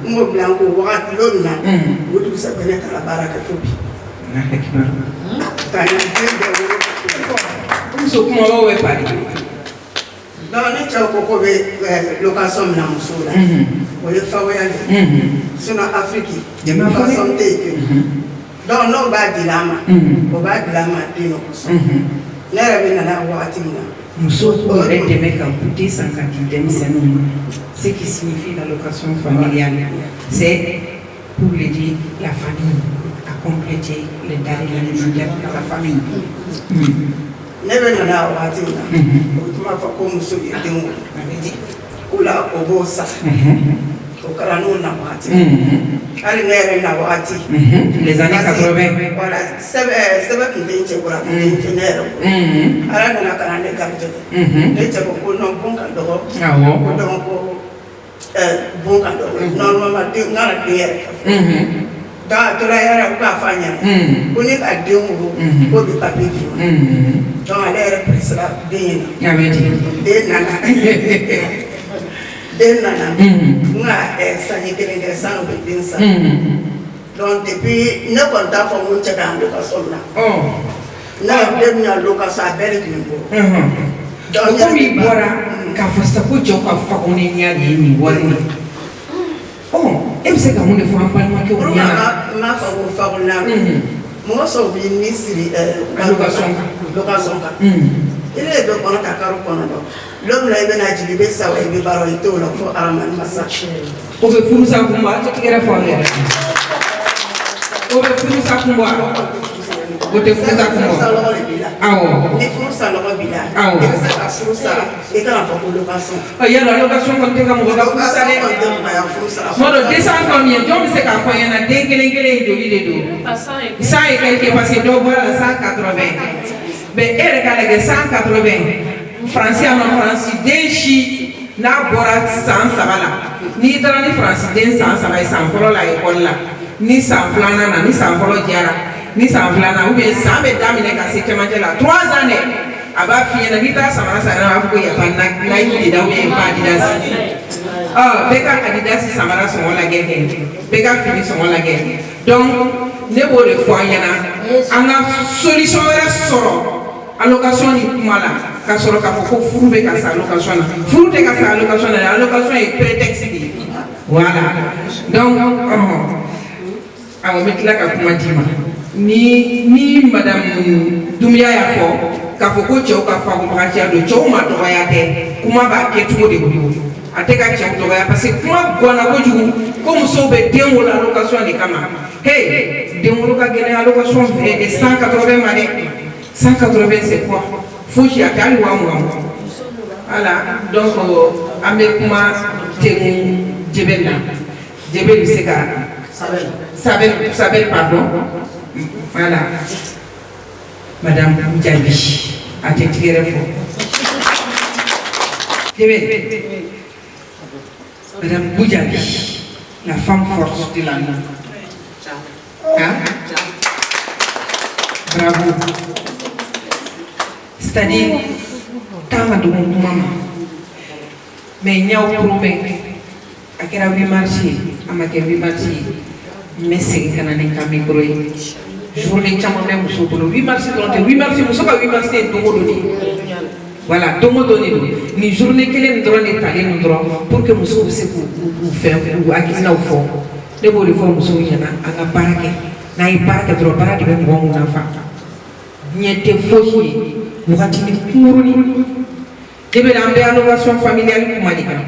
n m'o bila n kun wagati dɔ min na o dugusajɛ ne taara baara kɛ fo bi ka n den bɛɛ wolo muso kumabaw bɛ pari donc ne cɛw ko ko bɛ location mina musow la o ye fagoya de sinon Afrique location tɛ yen ten donc n'o b'a dila an ma o b'a dila an ma den dɔ kosɔn ne yɛrɛ bɛ nana wagati min na muso t'o yɛrɛ dɛmɛ ka bute san ka di denmisɛnninw ma ce qui signifie la location familiale c'est pour aider la famille à compléter les denrées alimentaires de la famille. Ne bɛ nana wagati min na o tun b'a fɔ ko muso ye den wolo o la o b'o sa o kɛra n'o na wagati hali ne yɛrɛ na wagati les années 80 voilà sɛbɛ tun tɛ n cɛ bolo a tun tɛ n cɛ ne yɛrɛ bolo ala nana ka na ne garijɛgɛ ne cɛ ko non bon ka dɔgɔ ko donc ko bon ka dɔgɔ normalement den n kana den yɛrɛ kɛ donc a tora yɛrɛ ko k'a fɔ a ɲɛna ko ne ka den wolo k'o bɛ papier d'i ma donc ale yɛrɛ presera den ye na den nana den nana n ka sanji 1 kɛ san o bɛ den san donc depuis ne kɔni t'a fɔ n ko n cɛ k'an location bila n'a ye den min ya location a bɛɛ de tun bɛ n bolo donc komi i bɔra k'a fɔ sisan ko cɛw ka fakonenya de ye nin wari ye e bɛ se ka mun de fɔ an balimakɛw ɲɛna n m'a fɔ ko fakonya mɔgɔ sɔrɔ b'i ni siri location kan i ne bɛ kɔnɔ ta karo kɔnɔ dɔn don min na i bɛna jigin i bɛ sa wa i bɛ baara i t'o la fo alamani masa o bɛ furusa kun bɔ a tɛ tigɛrɛ fɔ an yɛrɛ o bɛ furusa kun bɔ o tɛ furusa kun bɔ awɔ ni furusa nɔgɔ b'i la i bɛ se ka furusa i kana fɔ ko location yala location kɔni tɛ ka mɔgɔ ka furusa dɛ tuma dɔ descente kɔni ye jɔn bɛ se k'a fɔ an ɲɛna den kelen kelen joli de don 100 et quelque parce que dɔw bɔra la 180 mais e yɛrɛ k'a lajɛ 180 faransi ama faransi den si n'a bɔra san 3 la n'i taara ni faransi den san 3 ye san fɔlɔ la école la ni san filanan na ni san fɔlɔ diyara ni san filanan ou bien san bɛ daminɛ ka se cɛmancɛ la 3 ans dɛ a b'a f'i ɲɛna n'i taara samara san yɛrɛ b'a fɔ ko yafa Nike de da ou bien pas Adidas bɛɛ ka Adidas samara sɔngɔ lajɛ bɛɛ ka fini sɔngɔ lajɛ donc ne b'o de fɔ an ɲɛna an ka solution wɛrɛ sɔrɔ allocation ni kuma la ka sɔrɔ k'a fɔ ko furu bɛ ka sa allocation na furu tɛ ka sa allocation na allocation ye prétexte de ye voilà donc awɔ n bɛ tila ka kuma d'i ma ni madame Dumbuya y'a fɔ k'a fɔ ko cɛw ka fagobagaciya don cɛw ma dɔgɔya tɛ kuma b'a kɛcogo de bolo a tɛ ka cɛw dɔgɔya parce que kuma ganna kojugu ko musow bɛ den wolo allocation de kama hey den wolo ka gɛlɛn allocation filɛ de 180 ma dɛ 180 c'est quoi fosi a tɛ hali 20,000 voilà donc an bɛ kuma temu Jebel la Jebel bɛ se ka Sabel pardon voilà madame Jabi a tɛ tigɛrɛ fɔ Jebel madame Boujabi la femme forte de la nuit hein bravo c'est-à-dire tama do mama mais ñaw promet a kɛra 8 mars a ma kɛ 8 mars mais segin kana ne ka micro ye journée caman bɛ muso bolo 8 mars dɔrɔn tɛ 8 mars muso ka 8 mars ye don o don de voilà don o don de don nin journée kelen dɔrɔn de talen don dɔrɔn pour que musow bɛ se k'u fɛn k'u hakilinaw fɔ ne b'o de fɔ musow ɲɛna an ka baara kɛ n'a ye baara kɛ dɔrɔn baara de bɛ mɔgɔ mun nafa ɲɛ tɛ fosi ye wagatini kunkurunin e bɛ an bɛ allocation familiale kuma de kan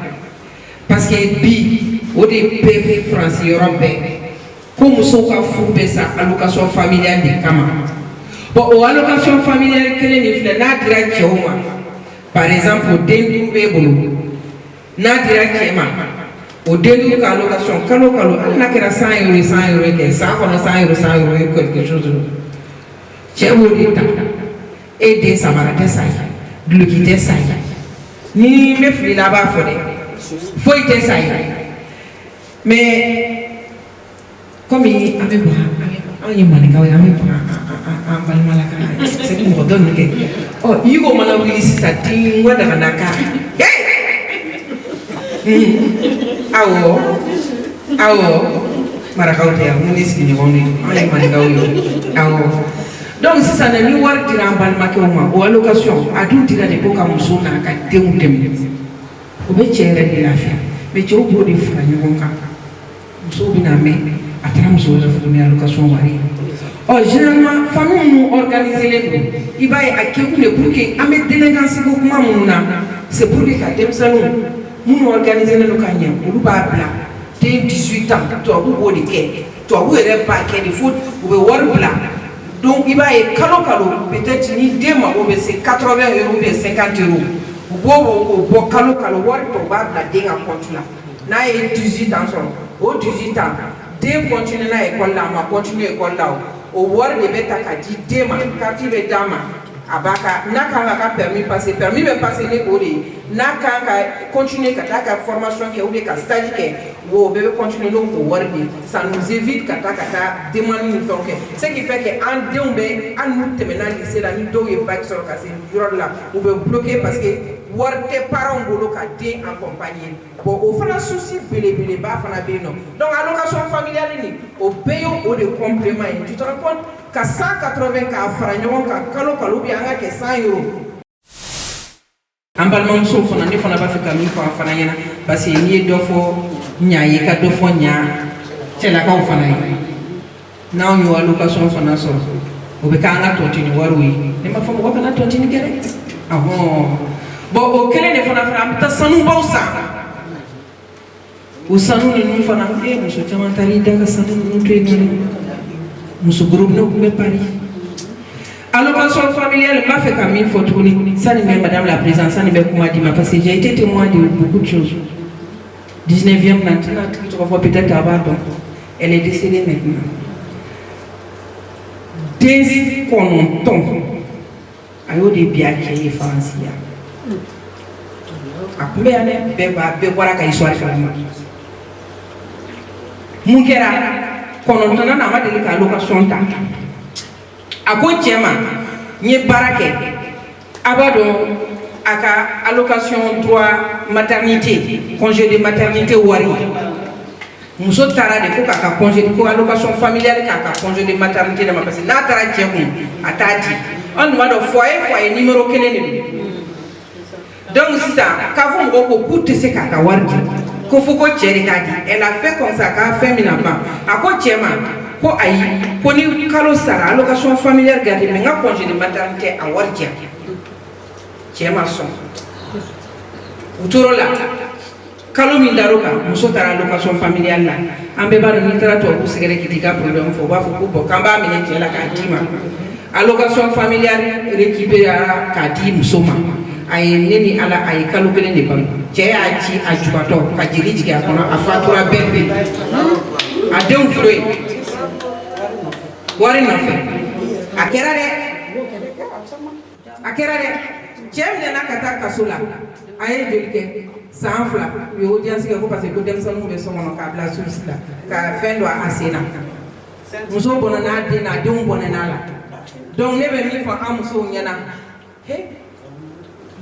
parce que bi o de bɛ France yɔrɔ bɛɛ Comme Soka Foubessa, allocation familiale de Kama. Bon, aux allocations familiales, quelle est la directe par exemple, au début de n'a direct au début de l'allocation, calo, on a que 100 euros, 100 euros, 100 euros, quelque chose. J'ai oublié aider sa malade, ça y est, le quitter, ça y est. Ni me fouiller là-bas, faut y ça y est. Mais, comme il avait c'est qui me redonne. Oh, il go mana wili sisa tingwa daga naka. Awo. Marakauti ya munisi ni woni. Ay manikawi. Awo. Donc si ça n'est ni war dira mbal makoma o allocation adu dira de ko kam sona ka dem. O be chere ni lafiya. Me cho bo di fra ni wonka. So bina me atram so za fu ni allocation wari. Oh, généralement, famille nous organise les nous. Il va y avoir pour que avec délégation c'est pour que quand salon nous organiser nos canyons. Nous pas blanc. T'es 18 ans, toi vous voulez que toi vous êtes pas qu'il faut vous voir blanc. Donc il va y avoir calo peut-être ni deux mois ou c'est 80 euros ou 50 euros. Vous calo voir pour voir la dingue à compte là. Na 18 ans au 18 ans. Dès continuer à école là, ma continuer école là. Au voir les bêtes à dit dema, quand il est dama, abaka, n'a permis passer les cours, n'a qu'à continuer à formation qui est ou qu'à stage qui ou bébé continuer donc au voir ça nous évite qu'à demander une fois ce qui fait que en déombe, en nous terminant lycée là, nous devons pas sur casser là, ou bloquer parce que voir tes parents boulot qu'à dé accompagner. Bon, au fond, un souci, belé, bas, fana béno. Donc, allocation familiale, au payant ou de complément, tu te rends compte qu'à 180 cas, fragnon, qu'à calo, bien que 100 euros. En parlant de ça, on n'a pas fait comme il faut en faire, parce qu'il y a deux fois, il y a deux fois, c'est la cause fana. Now, you are allocation fana so. Au béca, on a tontine, oui. Et ma femme, on a tontine, quelle est? Ah bon. Bon, au quel est le fana fana, mais t'as sans nous, bon ça. Usanu ni mfana mke muso chama tarida kasanu mtu eni muso groupe no kumbe pari allocation familiale m'a fait comme il faut tourner ça ni même madame la présidente ça ni même comment dire parce que j'ai été témoin de beaucoup de choses 19e maintenant tu vas peut-être avoir donc elle est décédée maintenant dès qu'on tombe ayo de bien qui est français a combien d'années be voilà ka histoire calme Mukera, kono tana na ma deli ka allocation ta. Ako chema, nye barake. Abado aka allocation droit maternité, congé de maternité wari. Muso tara de ko ka congé de ko allocation familiale ka congé de maternité na ma parce na tara chemu atati. On demande au foyer numéro kene ne. Donc c'est ça, ka fu mo ko kutte se ka wari. Elle a fait comme ça, elle a fait minapa. À quoi tiens-moi? Ko ayi, ko ni kalo sara, allocation familiale gardée, mais nga congé de maternité à Wardia. Tiens-moi son. Autour là, kalo mindaroka, muso tara allocation familiale là. Ambeba de mitra to ko segere kitika problème faut ba faut ko kamba mine tiens la kadima. Allocation familiale récupérer kadi musoma. Aye neni ala aye kalo kelen de bam che achi ajubato ka jiri jige kono afatura bebe adem froi wari na fe akerare chem de na kata kasula aye jelike sanfla yo audience ko parce que dem sanu be so mono ka bla sur sila ka fendo asena muso bonana de na dem bonana la donc ne be mi fa amuso nyana he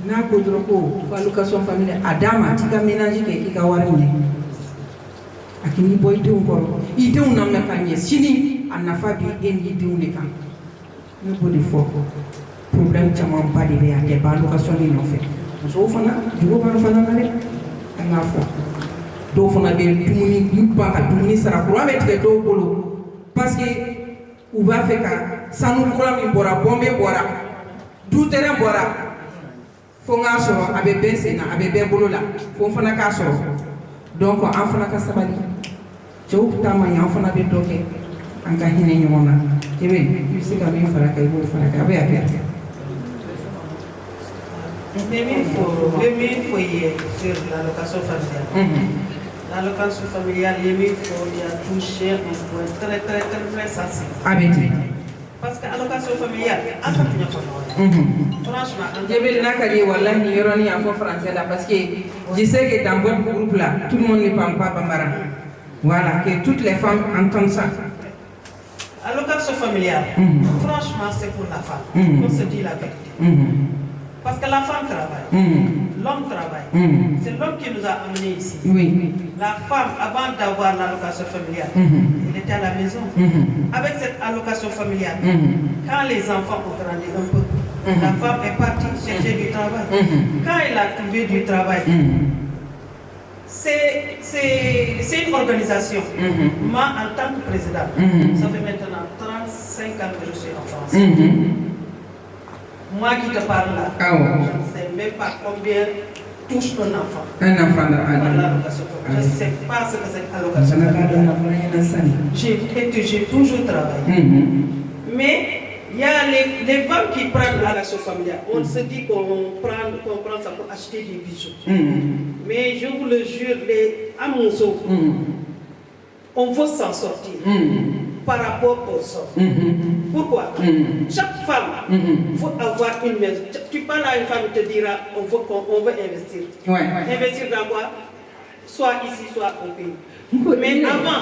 na ko droko ko allocation familiale adama tika ménage ke ika warine akini boy de ngoro ide una mekanye sini anafa bi en ide unika ne bodi foko problème chama pa de be ate ba allocation ni no fait so fana jugo ba fana na le nga fo do fana be tumuni yupa ka tumuni sara ko amete do bolo parce que ou va faire ka sanu kura mi bora bombe bora du terrain bora fonga so abe bese na abe be bolo la fon fana ka so donc en fana ka sabali cɛw ta ma ɲɛ an fana bɛ dɔ kɛ an ka hinɛ ɲɔgɔn na i bɛ se ka min fara kan i b'o fara kan a bɛ hakɛ. Il faut sur l'allocation familiale. L'allocation familiale, il a touché un point très sensible. Parce que l'allocation familiale, franchement, parce que je sais que dans votre groupe là, tout le monde ne parle pas bambara. Voilà, que toutes les femmes entendent ça. Allocation familiale, franchement, c'est pour la femme. On se dit la vérité. Parce que la femme travaille, l'homme travaille. C'est l'homme qui nous a amenés ici. Oui. La femme, avant d'avoir l'allocation familiale, elle était à la maison. Avec cette allocation familiale, quand les enfants ont grandi un peu, la femme est partie chercher du travail. Quand elle a trouvé du travail, c'est une organisation. Moi, en tant que président, ça fait maintenant 35 ans que je suis en France. Moi qui te parle là, je ne sais même pas combien touche un enfant. Un enfant je ne sais pas ce que c'est allocation. J'ai toujours travaillé. Mais il y a les femmes qui prennent l'allocation familiale. On se dit qu'on prend ça pour acheter des bijoux. Mais je vous le jure, les amoureux, on veut s'en sortir. Par rapport aux hommes. Pourquoi? Chaque femme faut avoir une maison. Tu parles à une femme, elle te dira on veut investir. Investir dans quoi? Soit ici, soit au pays. Mais avant,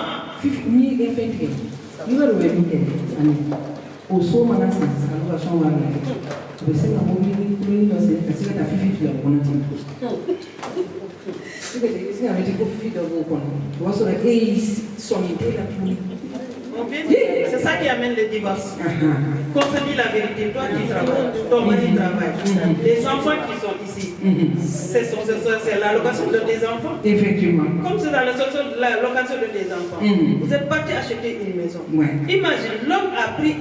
c'est ça qui amène le divorce. Qu'on se dit la vérité, toi qui travailles, ton mari travaille, les enfants qui sont ici, c'est l'allocation de tes enfants. Effectivement. Comme c'est l'allocation de tes enfants, vous êtes parti acheter une maison. Imagine, l'homme a pris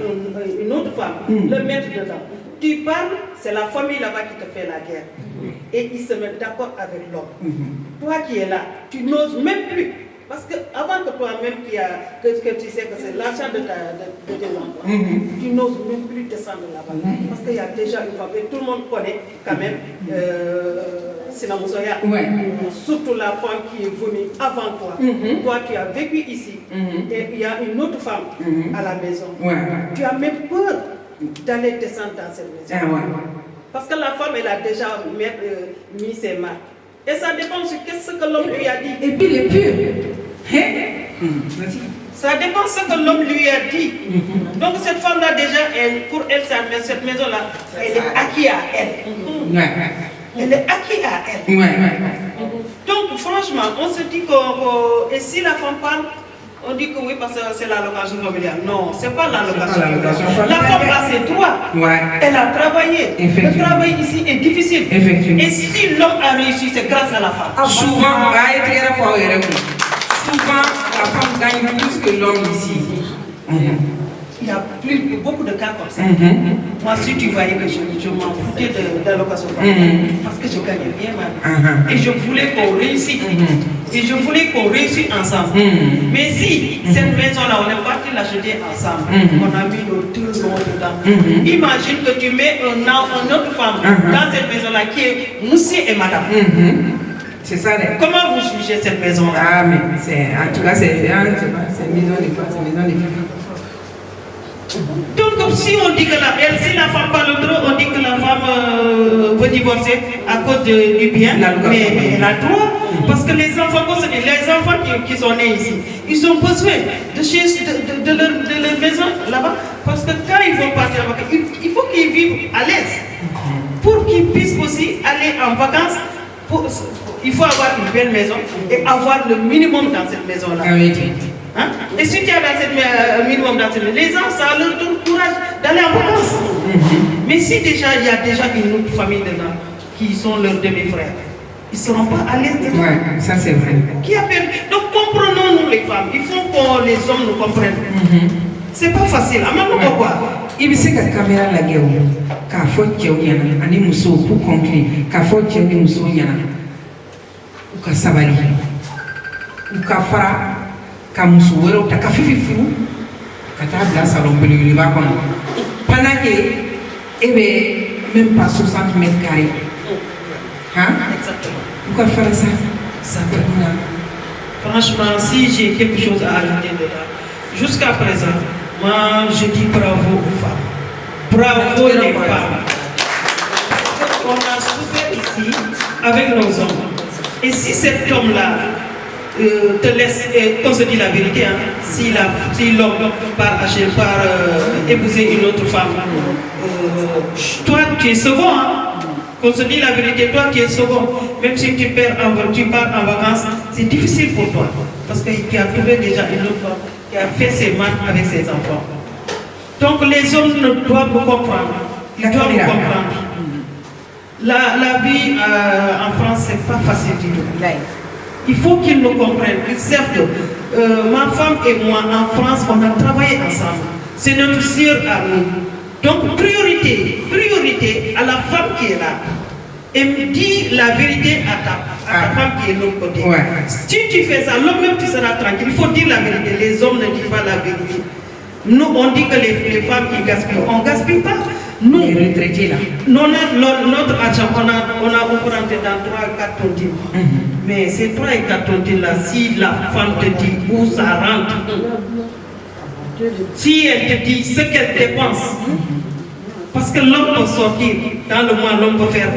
une autre femme, le mettre dedans. Tu parles, c'est la famille là-bas qui te fait la guerre. Et ils se mettent d'accord avec l'homme. Toi qui es là, tu n'oses même plus. Parce que avant que toi-même que tu sais que c'est l'argent de tes enfants, tu n'oses même plus descendre là-bas. Parce qu'il y a déjà une femme, et tout le monde connaît quand même Sinamusoya. Surtout la femme qui est venue avant toi. Toi qui as vécu ici, et il y a une autre femme à la maison. Tu as même peur d'aller descendre dans cette maison. Parce que la femme, elle a déjà mis ses marques. Et ça dépend de ce que l'homme lui a dit. Et puis les purs. Ça dépend de ce que l'homme lui a dit. Donc cette femme-là déjà, pour elle, cette maison-là, elle est acquise à elle. Elle est acquise à elle. Donc franchement, on se dit que et si la femme parle, on dit que oui parce que c'est l'allocation familiale. Non, c'est pas l'allocation familiale. La femme a ses droits. Elle a travaillé. Le travail ici est difficile. Et si l'homme a réussi, c'est grâce à la femme. Souvent, la femme gagne plus que l'homme ici. Il y a beaucoup de cas comme ça. Moi, si tu voyais que je m'en foutais de l'allocation familiale, parce que je gagnais bien ma vie. Et je voulais qu'on réussisse. Et je voulais qu'on réussisse ensemble. Mais si cette maison-là, on est parti l'acheter ensemble, on a mis nos deux noms dedans. Imagine que tu mets une autre femme dans cette maison-là qui est Moussi et Madame. C'est ça. Comment vous jugez cette maison-là? Ah, mais en tout cas, c'est une maison de femmes, c'est une maison de filles. Donc si on dit que si la femme parle trop, on dit que la femme veut divorcer à cause du bien, mais elle a droit. Parce que les enfants qui sont nés ici, ils ont besoin de leur maison là-bas. Parce que quand ils vont partir en vacances, il faut qu'ils vivent à l'aise. Pour qu'ils puissent aussi aller en vacances, il faut avoir une belle maison et avoir le minimum dans cette maison-là. Et si tu as dans cette minimum dans cette maison, les gens, ça leur donne courage d'aller en vacances. Mais si déjà il y a déjà une autre famille dedans, qui sont leurs demi-frères, ils ne seront pas à l'aise dedans. Ça c'est vrai. Qui a perdu? Donc comprenons-nous les femmes, il faut que les hommes nous comprennent. C'est pas facile, même pourquoi? Il y a une caméra là, car faut que tu aies un muso pour conclure, car faut que tu aies un muso yana, ou ka sabali, ou ka fara. kamusu wero takafifi fu kata bla salon belu ba kono pendant que même pas 60 mètres carrés hein Exactement. pourquoi faire ça Franchement, si j'ai quelque chose à ajouter dedans, jusqu'à présent, moi je dis bravo aux femmes. Bravo les femmes. On a souffert ici avec nos hommes. Et si cet homme-là te laisse, on se dit la vérité, hein, si l'homme part épouser une autre femme, toi tu es second, hein. On se dit la vérité, toi tu es second. Même si tu pars en vacances, c'est difficile pour toi. Parce que tu as trouvé déjà une autre femme qui a fait ses mains avec ses enfants. Donc les hommes ne doivent pas comprendre. Ils doivent comprendre. La vie en France, c'est pas facile du tout. Il faut qu'ils nous comprennent. Certes, ma femme et moi en France, on a travaillé ensemble. C'est notre sœur à nous. Donc priorité à la femme qui est là. Et me dis la vérité à ta femme qui est de l'autre côté. Ouais. Si tu fais ça, l'homme même tu seras tranquille. Il faut dire la vérité. Les hommes ne disent pas la vérité. Nous, on dit que les femmes ils gaspillent. On ne gaspille pas. Nous, les retraités là. Notre argent, on peut rentrer dans 3 à 4 tontines. Mais ces 3 et 4 tontines là, si la femme te dit où ça rentre, si elle te dit ce qu'elle dépense, parce que l'homme peut sortir, dans le mois, l'homme peut faire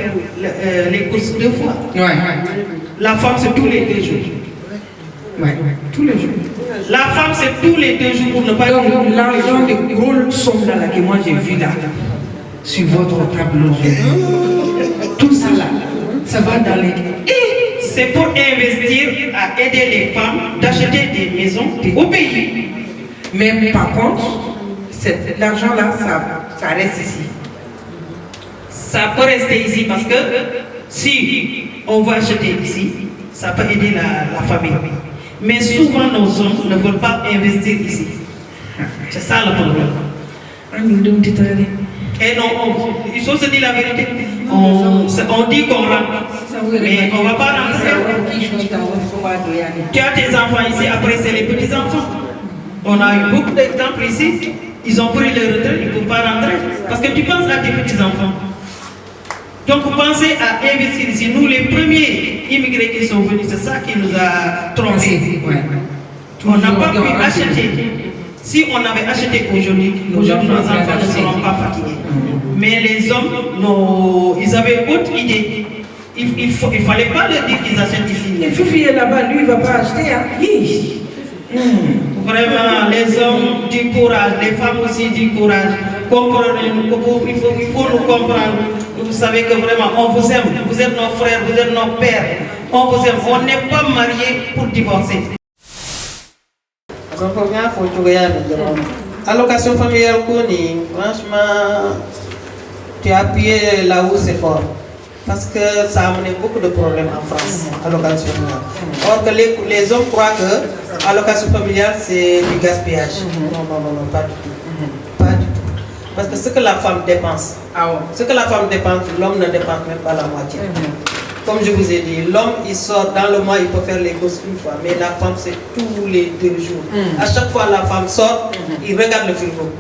les courses 2 fois. Ouais. La femme, c'est tous les 2 jours. Ouais. Tous les jours. La femme, c'est tous les 2 jours pour ne pas Donc, l'argent de grosses sommes là que moi j'ai vu là, sur votre tableau, tout ça là, ça va dans les. C'est pour investir à aider les femmes d'acheter des maisons au pays. Mais par contre, l'argent là, ça reste ici. Ça peut rester ici parce que si on va acheter ici, ça peut aider la famille. Mais souvent nos hommes ne veulent pas investir ici. C'est ça le problème. Et non, il faut se dire la vérité. On dit qu'on rentre, mais on ne va pas rentrer. Tu as tes enfants ici, après c'est les petits-enfants. On a eu beaucoup d'exemples ici. Ils ont pris leur retraite, ils ne peuvent pas rentrer. Parce que tu penses à tes petits-enfants. Donc pensez à investir ici. Nous, les premiers immigrés qui sont venus, c'est ça qui nous a trompés. Ouais. On n'a pas pu acheter. Si on avait acheté aujourd'hui, nos enfants ne seront pas fatigués. Mais les hommes, ils avaient autre idée. Il ne fallait pas leur dire qu'ils achètent ici. Et Fifi est là-bas, lui, il ne va pas acheter. Hein? Vraiment, les hommes du courage, les femmes aussi du courage. Comprenez-nous, il faut nous comprendre. Vous savez que vraiment, on vous aime. Vous êtes nos frères, vous êtes nos pères. On vous aime. On n'est pas mariés pour divorcer. Allocation familiale, franchement, tu as appuyé là où c'est fort. Parce que ça a amené beaucoup de problèmes en France, allocation familiale. Or que les hommes croient que allocation familiale c'est du gaspillage. Non, pas du tout. Pas du tout. Parce que ce que la femme dépense, l'homme ne dépense même pas la moitié. Comme je vous ai dit, l'homme il sort dans le mois, il peut faire les courses une fois, mais la femme c'est tous les 2 jours. À chaque fois la femme sort, il regarde le frigo.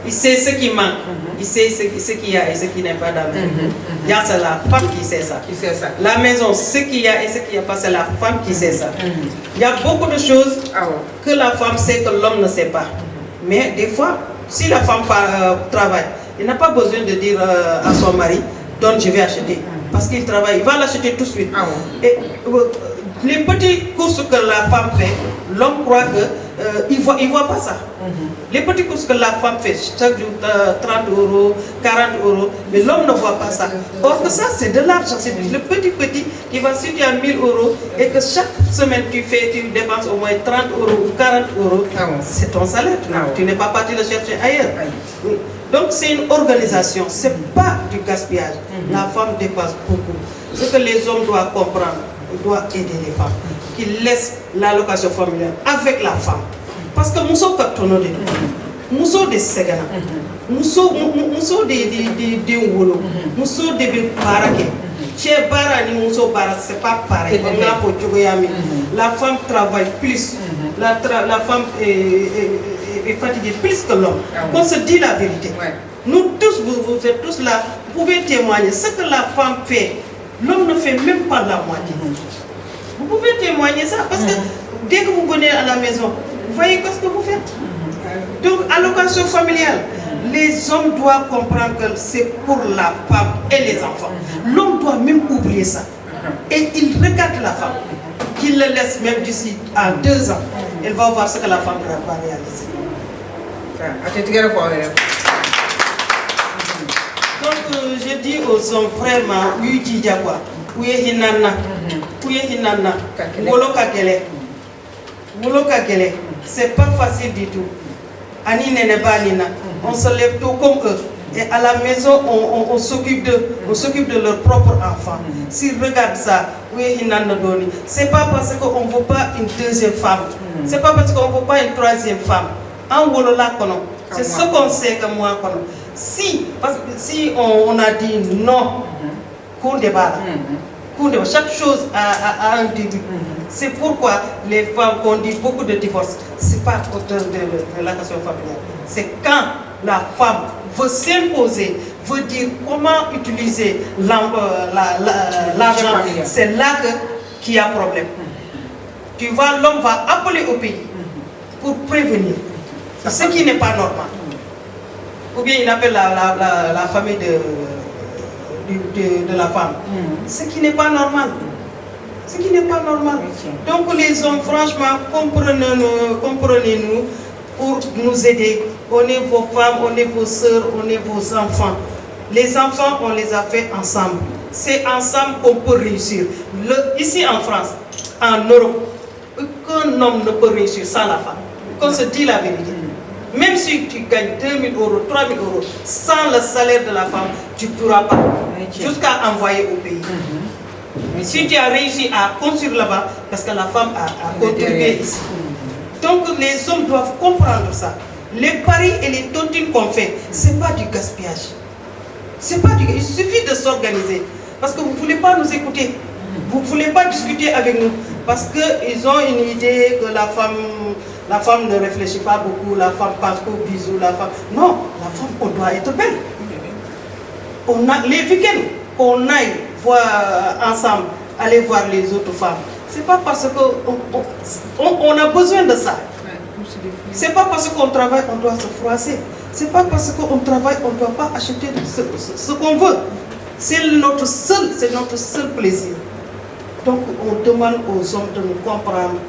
Il sait ce qui manque, il sait ce qu'il y a et ce qui n'est pas dans le frigo. Il y a c'est la femme qui sait ça. La maison, ce qu'il y a et ce qu'il n'y a pas, c'est la femme qui sait ça. Il y a beaucoup de choses que la femme sait que l'homme ne sait pas. Mais des fois, si la femme travaille, il n'a pas besoin de dire à son mari, donc je vais acheter. Parce qu'il travaille, il va l'acheter tout de suite. Et les petites courses que la femme fait, l'homme croit qu'il ne voit pas ça. Les petites courses que la femme fait, chaque jour 30 €, 40 €, mais l'homme ne voit pas ça. Or que ça, c'est de l'argent, c'est le petit, qui va si tu as 1000 € et que chaque semaine tu dépenses au moins 30 € ou 40 €, c'est ton salaire. Tu n'es pas parti le chercher ailleurs. Donc c'est une organisation, ce n'est pas du gaspillage. La femme dépasse beaucoup. Ce que les hommes doivent comprendre, ils doivent aider les femmes, qu'ils laissent l'allocation familiale avec la femme. Parce que nous sommes cartonnés, nous sommes des ségana, nous sommes des wolo, nous sommes des baraquets. Chez Barani, c'est pas pareil. La femme travaille plus. la femme est fatiguée plus que l'homme. Qu'on se dit la vérité. Nous tous, vous êtes tous là, vous pouvez témoigner. Ce que la femme fait, l'homme ne fait même pas la moitié. Vous pouvez témoigner ça parce que dès que vous venez à la maison, vous voyez ce que vous faites. Donc, allocation familiale, les hommes doivent comprendre que c'est pour la femme et les enfants. L'homme doit même oublier ça. Et il regarde la femme, qu'il le laisse même d'ici à 2 ans. Elle va voir ce que la femme va réaliser. Donc, je dis aux hommes vraiment, oui, Djidjagwa, oui, Hinana, Wolokagele, c'est pas facile du tout. Ani Nenebanina, on se lève tôt comme eux. Et à la maison, on s'occupe de leurs propres enfants. S'ils regardent ça, oui, c'est pas parce qu'on ne veut pas une deuxième femme. C'est pas parce qu'on ne veut pas une troisième femme. C'est ce qu'on sait que moi. Si on a dit non, qu'on débat. Chaque chose a un début. C'est pourquoi les femmes qu'on dit beaucoup de divorces, ce n'est pas à cause de l'allocation familiale. C'est quand la femme veut s'imposer, veut dire comment utiliser l'argent, c'est là qu'il y a problème. Tu vois, l'homme va appeler au pays pour prévenir, ce qui n'est pas normal. Ou bien il appelle la famille de la femme, ce qui n'est pas normal. Ce qui n'est pas normal. Donc les hommes, franchement, comprenez-nous pour nous aider. On est vos femmes, on est vos sœurs, on est vos enfants. Les enfants, on les a fait ensemble. C'est ensemble qu'on peut réussir. Ici en France, en Europe, aucun homme ne peut réussir sans la femme. Qu'on se dit la vérité. Même si tu gagnes 2 000 euros, 3 000 euros, sans le salaire de la femme, tu ne pourras pas jusqu'à envoyer au pays. Mais si tu as réussi à construire là-bas, parce que la femme a contribué ici. Donc les hommes doivent comprendre ça. Les paris et les tontines qu'on fait, ce n'est pas du gaspillage. Il suffit de s'organiser. Parce que vous ne voulez pas nous écouter. Vous ne voulez pas discuter avec nous. Parce qu'ils ont une idée que la femme ne réfléchit pas beaucoup, la femme pense qu'au bisou, Non, la femme, on doit être belle. On a les week-ends, on aille voir ensemble, aller voir les autres femmes. C'est pas parce qu'on a besoin de ça. C'est pas parce qu'on travaille, on doit se froisser. C'est pas parce qu'on travaille, on ne doit pas acheter ce qu'on veut. C'est notre seul plaisir. Donc on demande aux hommes de nous comprendre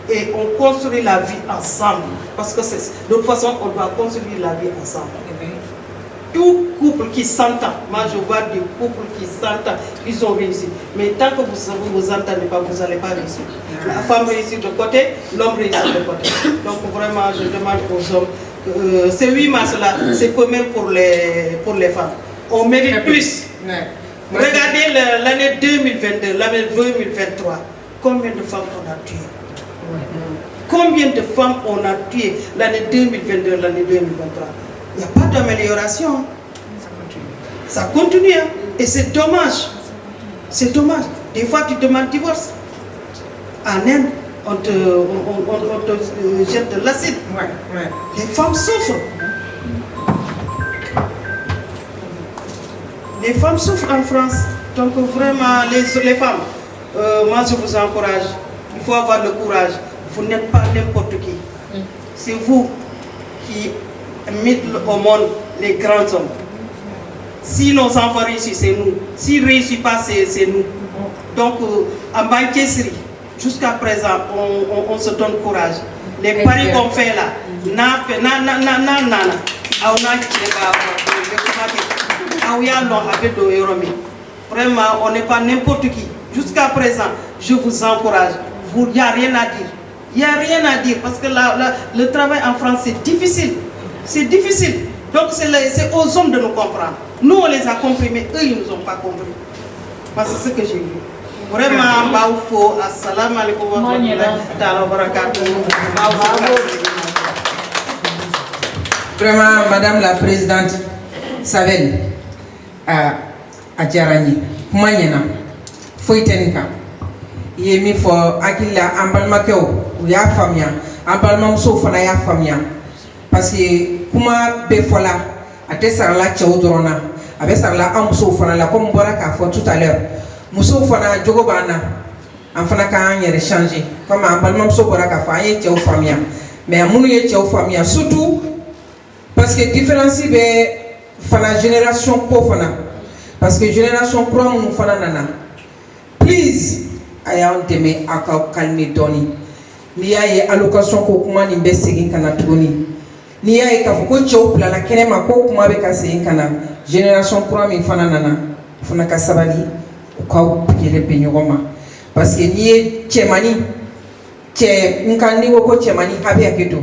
et on construit la vie ensemble. Parce que de toute façon, on doit construire la vie ensemble. Tout couple qui s'entend, moi je vois des couples qui s'entendent, ils ont réussi. Mais tant que vous ne vous entendez pas, vous n'allez pas réussir. La femme réussit de côté, l'homme réussit de côté. Donc vraiment, je demande aux hommes, ces 8 mars-là, c'est quand même pour les femmes. On mérite plus. Regardez l'année 2022, l'année 2023, combien de femmes on a tuées? Combien de femmes on a tuées l'année 2022, l'année 2023? Il n'y a pas d'amélioration. Ça continue. Hein? Et c'est dommage. C'est dommage. Des fois, tu demandes divorce. En Inde, on te jette de l'acide. Les femmes souffrent. Les femmes souffrent en France. Donc vraiment, les femmes, moi je vous encourage. Il faut avoir le courage. Vous n'êtes pas n'importe qui. C'est vous qui mettez au monde les grands hommes. Si nos enfants réussissent, c'est nous. S'ils ne réussissent pas, c'est nous. Donc, en banquerie, jusqu'à présent, on se donne courage. Les paris qu'on fait là, vraiment, on n'est pas n'importe qui. Jusqu'à présent, je vous encourage. Il n'y a rien à dire. Il n'y a rien à dire parce que le travail en France, c'est difficile. C'est difficile. Donc, c'est aux hommes de nous comprendre. Nous, on les a compris, mais eux, ils ne nous ont pas compris. Parce que c'est ce que j'ai vu. Vraiment, Baoufo, assalamu alaikum wa rahmatullahi wa barakatuh. Vraiment, Madame la Présidente Savel, à Djarani, Moyena, Foytenika, Yemi for Akila Ambalmakeo, ou ya famia, balimamuso fana y'a faamuya parce que kuma bɛɛ fɔla a tɛ sarala cɛw dɔrɔn na a bɛ sarala an musow fana la comme n bɔra k'a fɔ tout à l'heure musow fana jogo b'an na an fana k'an yɛrɛ changer comme an balimamuso bɔra k'a fɔ an ye cɛw faamuya mais minnu ye cɛw faamuya surtout parce que différence bɛ fana génération ko fana parce que génération kura minnu fana nana please a y'an dɛmɛ a ka calmer dɔɔni n'i y'a ye allocation ko kuma nin bɛ segin ka na tuguni n'i y'a ye k'a fɔ ko cɛw bilala kɛnɛma ko kuma bɛ ka segin ka na génération kura min fana nana o fana ka sabali u k'aw yɛrɛ bɛn ɲɔgɔn ma parce que n'i ye cɛmani cɛ n'i ko ko cɛmani a bɛ hakɛ to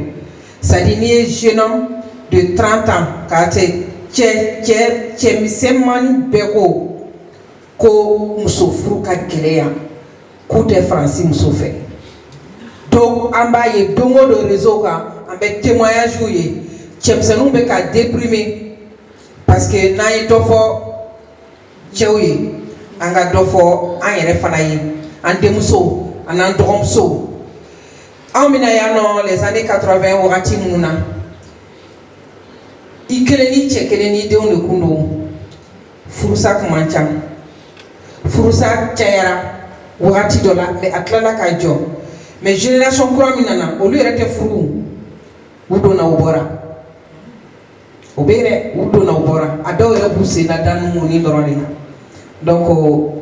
c'est à dire n'i ye jeune homme de 30 ans k'a cɛ misɛnmani bɛɛ ko muso furu ka gɛlɛya k'u tɛ faransi muso fɛ donc an b'a ye don o don réseau kan an bɛ témoignage ye cɛmisɛnninw bɛ ka déprimer parce que n'an ye dɔ fɔ cɛw ye an ka dɔ fɔ an yɛrɛ fana ye an denmusow an'an dɔgɔmusow anw bɛna yan nɔ les années 80 wagati minnu na i kelen ni cɛ kelen ni denw de kun don furusa kun man ca furusa cayara wagati dɔ la mais a tilala ka jɔ mais génération kura min nana olu yɛrɛ tɛ furu u donna u bɔra o bɛ yɛrɛ u donna u bɔra a dɔw yɛrɛ b'u sen da danu ni dɔrɔn de la donc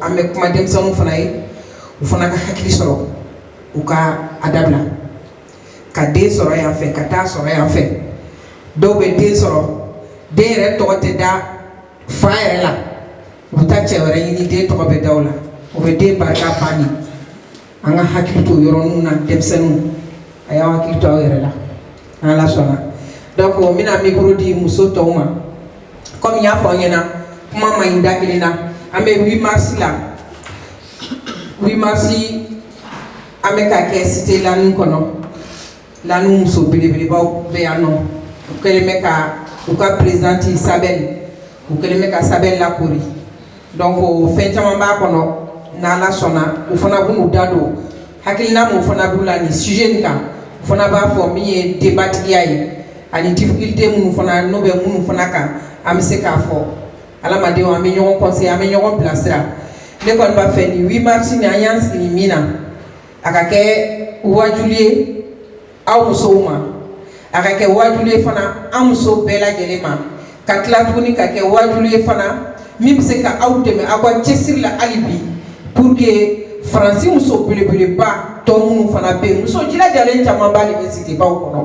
an bɛ kuma denmisɛnninw fana ye u fana ka hakili sɔrɔ u ka a dabila ka den sɔrɔ yan fɛ ka taa sɔrɔ yan fɛ dɔw bɛ den sɔrɔ den yɛrɛ tɔgɔ tɛ da fa yɛrɛ la u bɛ taa cɛ wɛrɛ ɲini den tɔgɔ bɛ da o la o bɛ den barika banni an ka hakili to yɔrɔninw na denmisɛnninw a y'aw hakili to aw yɛrɛ la n'Ala sɔnna donc n bɛna micro di muso tɔw ma comme n y'a fɔ aw ɲɛna kuma ma ɲi da kelen na an bɛ 8 mars la 8 mars an bɛ ka kɛ cité Lani kɔnɔ Lani muso belebelebaw bɛ yan nɔ u kɛlen bɛ ka u ka présidente Sabɛli u kɛlen bɛ ka Sabɛli lakori donc fɛn caman b'a kɔnɔ n'Ala sɔnna u fana b'u da don hakilina mun fana b'u la nin sujet nin kan u fana b'a fɔ min ye débatigiya ye ani difficulté minnu fana n'o bɛ minnu fana kan an bɛ se k'a fɔ adamadenw an bɛ ɲɔgɔn conseiller an bɛ ɲɔgɔn bilasira ne kɔni b'a fɛ nin 8 mars nin an y'an sigi nin min na a ka kɛ wajuli ye aw musow ma a ka kɛ wajuli ye fana an musow bɛɛ lajɛlen ma ka tila tuguni ka kɛ wajuli ye fana min bɛ se ka aw dɛmɛ aw ka cɛsiri la hali bi pour que faransi muso belebeleba tɔ minnu fana bɛ yen muso jilajalen camanba de bɛ sigi baw kɔnɔ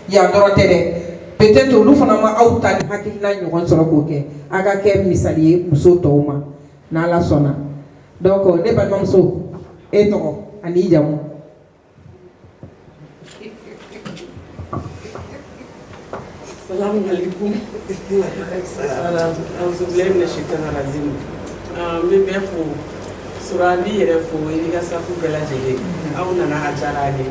yan dɔrɔn tɛ dɛ peut-être olu fana ma aw ta ni hakilina ɲɔgɔn sɔrɔ k'o kɛ a ka kɛ misali ye muso tɔw ma n'Ala sɔnna donc ne balimamuso e tɔgɔ ani jamu. Assalamu alaikum. Alhamdulillah min shaitanir rajim. Min bɛ fo surali yɛrɛ fo i ka safu bɛɛ lajɛlen aw nana a diyara de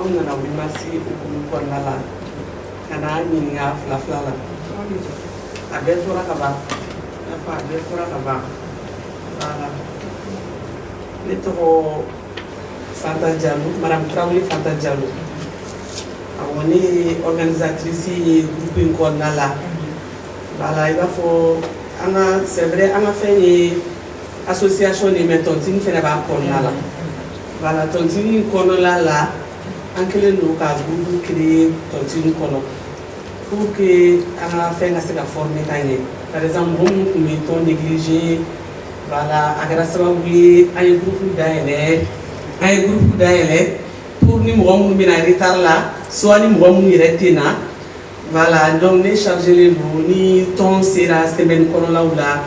aw nana 8 mars hukumu kɔnɔna la ka na ɲininka fila fila la a bɛɛ fɔra ka ban a bɛɛ fɔra ka ban ne tɔgɔ Fanta Diallo Madame Traoré Fanta Diallo awɔ ne ye organisatrice ye groupe in kɔnɔna la voilà i b'a fɔ c'est vrai an ka fɛn ye association de mais tontine fɛnɛ b'a kɔnɔna la voilà tontine kɔnɔna la an kɛlen don ka groupe créer tontine kɔnɔ pour que an ka fɛn ka se ka former ka ɲɛ par exemple mɔgɔ minnu tun bɛ tɔn négligé voilà a kɛra sababu ye an ye groupe dayɛlɛ pour ni mɔgɔ minnu bɛna retard la soit ni mɔgɔ minnu yɛrɛ tɛ na voilà donc ne chargé don ni tɔn sera semaine kɔnɔlaw la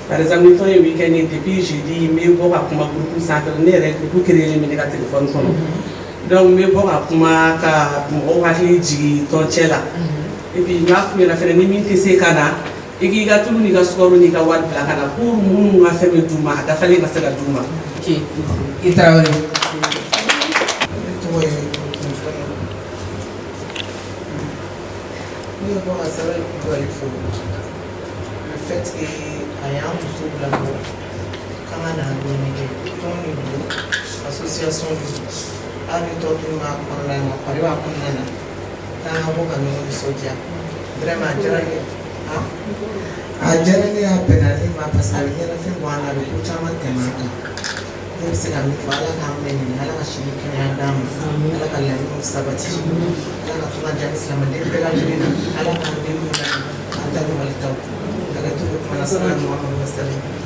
par exemple ni tɔn ye week-end ye depuis jeudi n bɛ bɔ ka kuma groupe sanfɛ ne yɛrɛ groupe créé bɛ ne ka téléphone kɔnɔ donc n bɛ bɔ ka kuma ka mɔgɔw hakili jigin tɔn cɛ la et puis n b'a f'u ɲɛna fɛnɛ ni min tɛ se ka na i k'i ka tulu n'i ka sukaro n'i ka wari bila ka na pour minnu ka fɛn bɛ d'u ma a dafalen ka se ka d'u ma. I Traoré. Bon, ça va être il faut. Le fait qu'il y a un muso bila quand on a donné ton niveau association agriculture online kwa kunana na boga no soja vraiment jarani a penali ma pasali na fi wana ru chama temaka ni sina mfala kama mimi hala mashirika ya damu hala kala ni sabati hala tuna jani islam ndio bila nini hala kama ndio hata ni walita daga tu kwa sana Muhammad sallallahu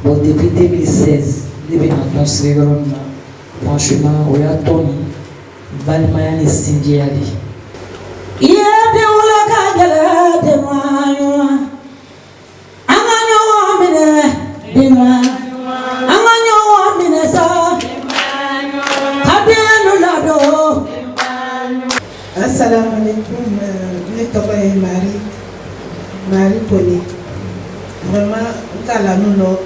Bon, depuis 2016, depuis franchement, on a Tony, Valmayan et Cindy Ali. Il y a des gens qui Assalamu alaikum, je Marie Poli. Vraiment, quand nous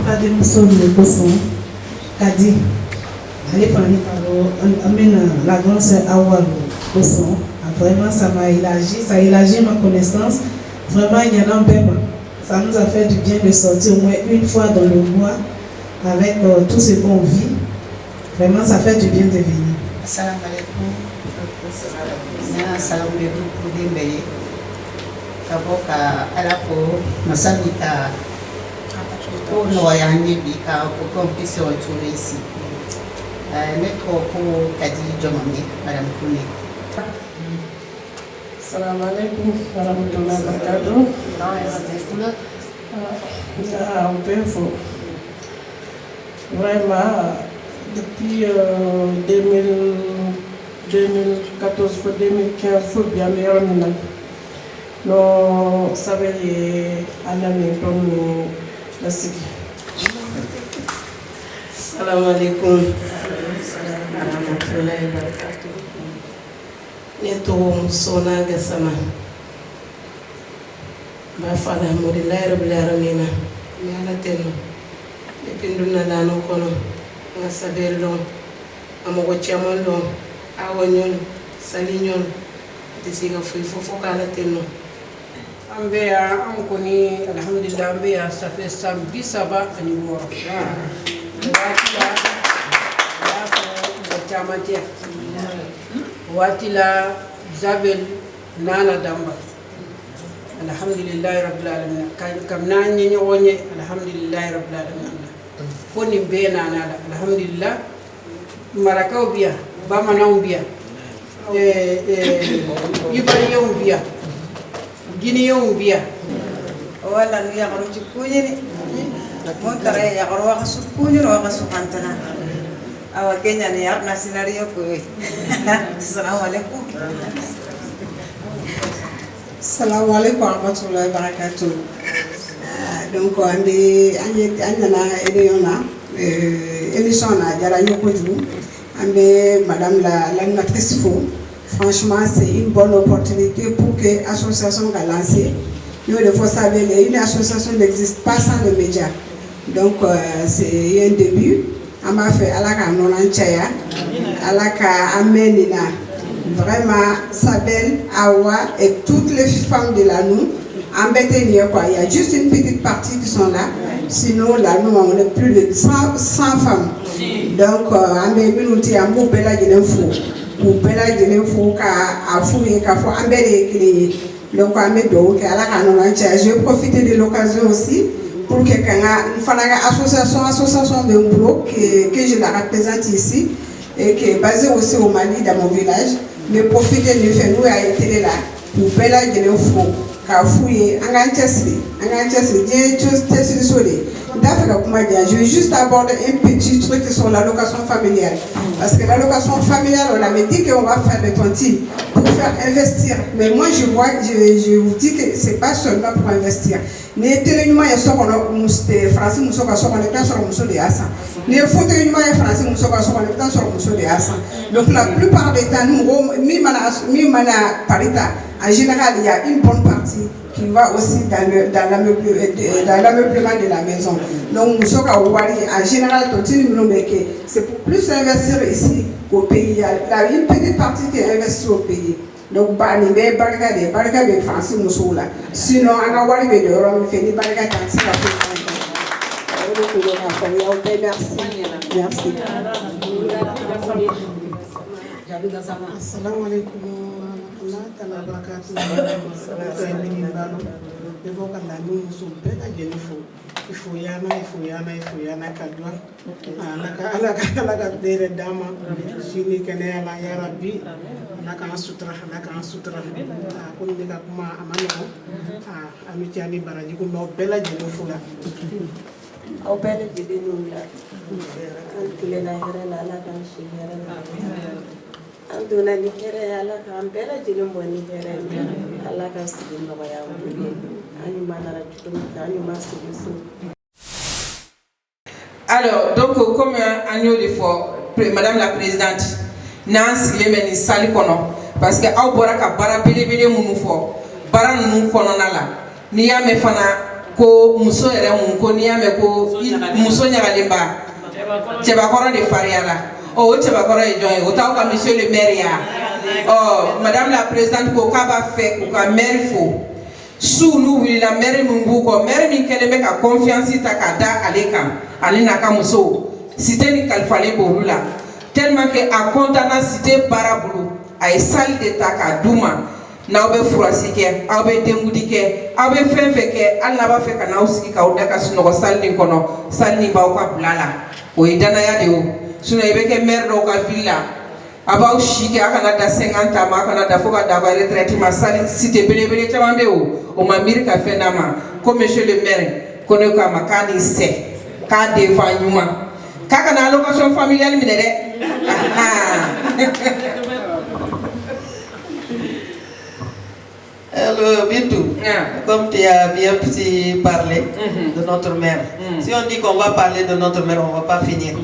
pas de nous de Bosson, Kadi, allez amène la grande sœur Awa Bosson. Vraiment, ça m'a élargi, ça a élargi ma connaissance. Vraiment, il y en a un peu. Ça nous a fait du bien de sortir au moins une fois dans le mois avec tout ce qu'on vit. Vraiment, ça fait du bien de venir. Assalamu alaikum. Assalamu alaikum pour des meilleurs. Kaboka alapo masalita pour noyandi bika pour qu'on puisse se retrouver ici. Mettre pour Kadi Djomami, Madame Kouni. Assalamu alaikum warahmatullahi wabarakatuh. Un peu faux. Vraiment, depuis 2014 2015, il faut bien meilleur maintenant. Nous savons les années comme la cité. Assalamu alaikum warahmatullahi wabarakatuh. Neto sona gasama. Ba fa alhamdulillahi rabbil alamin. Yalla tenu. Epinduna dano kono. Nga sabel don. Amogo chamon don. Awonyon salinyon. Disiga fofo kala tenu. Ambeya ankoni alhamdulillah ambeya ça fait samedi saba ani woro. Watila Zabel Nana Damba. Alhamdulillah rabbil alamin. Kam nani nyonye alhamdulillah rabbil alamin. Foni be nana alhamdulillah. Marakao biya, Bamanao biya. Ibariyo biya. Guinéen biya. Wala nu yaqru ci kuñini. Mon tare yaqru wa su kuñiro wa su kantana. Awa Kenya ni yarna scenario ko. Assalamu alaikum. Assalamu alaikum warahmatullahi wabarakatuh. Donc andi anyana eliona émission na jara yokoju ambe madame l'animatrice fo. Franchement, c'est une bonne opportunité pour que l'association soit lancée. Nous, il faut savoir une association n'existe pas sans les médias. Donc, c'est un début. On m'a fait Alaka Nonanchaya, Alaka Amenina. Vraiment, Sabel, Awa et toutes les femmes de la nous. Il y a juste une petite partie qui sont là. Sinon, là, nous, on est plus de 100 femmes. Donc, on est venu à Moubela de l'info. Pour Bella de l'info, à fouiller, à faire un bel équilibre. Donc, à mettre donc, à la canon, je vais profiter de l'occasion aussi pour que association de boulot que je la représente ici et qui est basée aussi au Mali, dans mon village. Mais profiter de faire nous à être là pour Bella de l'info, à fouiller, à je vais juste aborder un petit truc sur l'allocation familiale. Parce que l'allocation familiale, on avait dit qu'on va faire des tontines pour faire investir. Mais moi, je vous dis que ce n'est pas seulement pour investir. Donc la plupart des temps, nous, En général, il y a une bonne partie qui va aussi dans l'ameublement de la maison. Donc, en général, c'est pour plus investir ici qu'au pays. Il y a une petite partie qui est investie au pays. Donc, sinon, on a merci. Assalamu alaikum warahmatullahi taala wabarakatuh. Ifuyana kadwa. Alaka dere dama. Sini kene ala ya rabbi. Alaka sutra. Kundi ka kuma amano. Amichani baraji kuma bela jenufula. Au bela jenufula. Kile na herela alaka shihera. Anduna ni here ala ka ambela jilimbo ni here ala ka sigimba ba ya wuge ani manara tutumika ani masibisu. Alors donc comme agneau de fois madame la présidente Nancy Lemeni sali kono parce que aw bora ka bara belebele munu fo bara nunu kono na la ni ya me fana ko muso ere mun ko ni ya me ko muso nyagale ba cheba koro de fariala. Oh, monsieur le maire. Oh, madame la présidente, Kokaba fait, Koka maire faut. Sous nous, la maire Munguko, maire Minkelebe a confiance à Kada Aleka, Alena Kamuso. Cité ni Kalfale Borula. Tellement que a condamné cité Baraboulou, a salle d'état à Douma. Naube Furasike, Aube Demudike, Aube Fenfeke, Alnaba Fekanauski, Kaudaka Suno, Salni Kono, Salni Bauka Blala, ou Idanaya de O. Suna ibeke maire do ka villa abaw shike akana da 50 ama akana da foka da retraite ma sali cité belebele chamambe o ma miri ka fenama comme monsieur le maire kono ka makani se ka devant nyuma kaka na allocation familiale minere Alors, Bintou, comme tu as bien parlé de notre mère, si on dit qu'on va parler de notre mère, on ne va pas finir.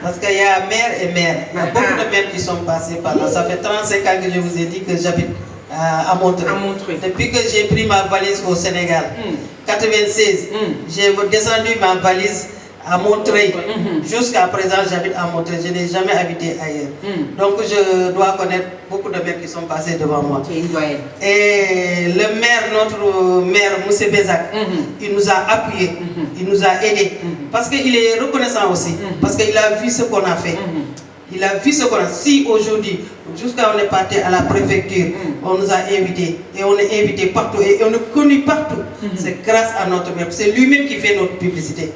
Parce qu'il y a mère et mère. Il y a beaucoup de mères qui sont passées par là. Ça fait 35 ans que je vous ai dit que j'habite à Montreuil. Depuis que j'ai pris ma valise au Sénégal, 96, j'ai descendu ma valise à Montreuil. Jusqu'à présent, j'habite à Montreuil. Je n'ai jamais habité ailleurs. Donc, je dois connaître beaucoup de mères qui sont passées devant moi. Et le maire, notre maire, Moussé Bézak, il nous a appuyés, il nous a aidés. Parce qu'il est reconnaissant aussi. Parce qu'il a vu ce qu'on a fait. Il a vu ce qu'on a fait. Si aujourd'hui, jusqu'à on est parti à la préfecture, on nous a invités. Et on est invités partout. Et on est connus partout. C'est grâce à notre maire. C'est lui-même qui fait notre publicité.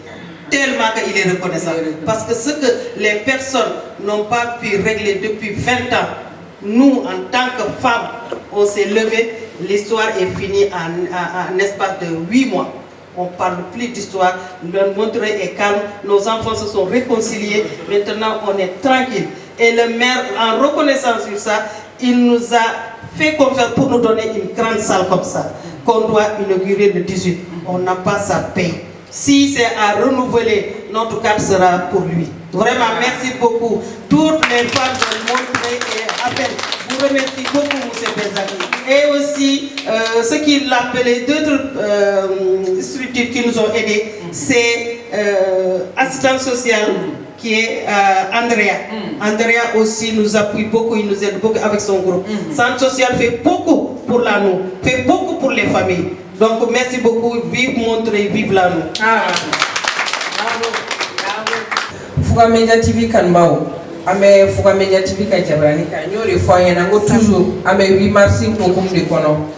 Tellement qu'il est reconnaissant. Parce que ce que les personnes n'ont pas pu régler depuis 20 ans, nous, en tant que femmes, on s'est levés, l'histoire est finie en espace de 8 mois. On ne parle plus d'histoire, le Montreuil est calme, nos enfants se sont réconciliés, maintenant on est tranquille. Et le maire, en reconnaissant sur ça, il nous a fait confiance pour nous donner une grande salle comme ça, qu'on doit inaugurer le 18. On n'a pas sa paye. Si c'est à renouveler, notre carte sera pour lui. Vraiment, merci beaucoup. Toutes les femmes de Montreuil et appel, vous remercie beaucoup, M. Bézak. Et aussi, ce qu'il appelait d'autres structures qui nous ont aidés, c'est assistance sociale qui est Andrea. Andrea aussi nous appuie beaucoup, il nous aide beaucoup avec son groupe. Centre social fait beaucoup pour l'ANO, fait beaucoup pour les familles. Donc merci beaucoup, vive Montreuil, vive l'ANO. Fuga Media TV Kanbao, ame Fuga Media TV Kajabrani, Kanyori Foyen, Ango toujours, ame 8 mars, Kokum de Kono.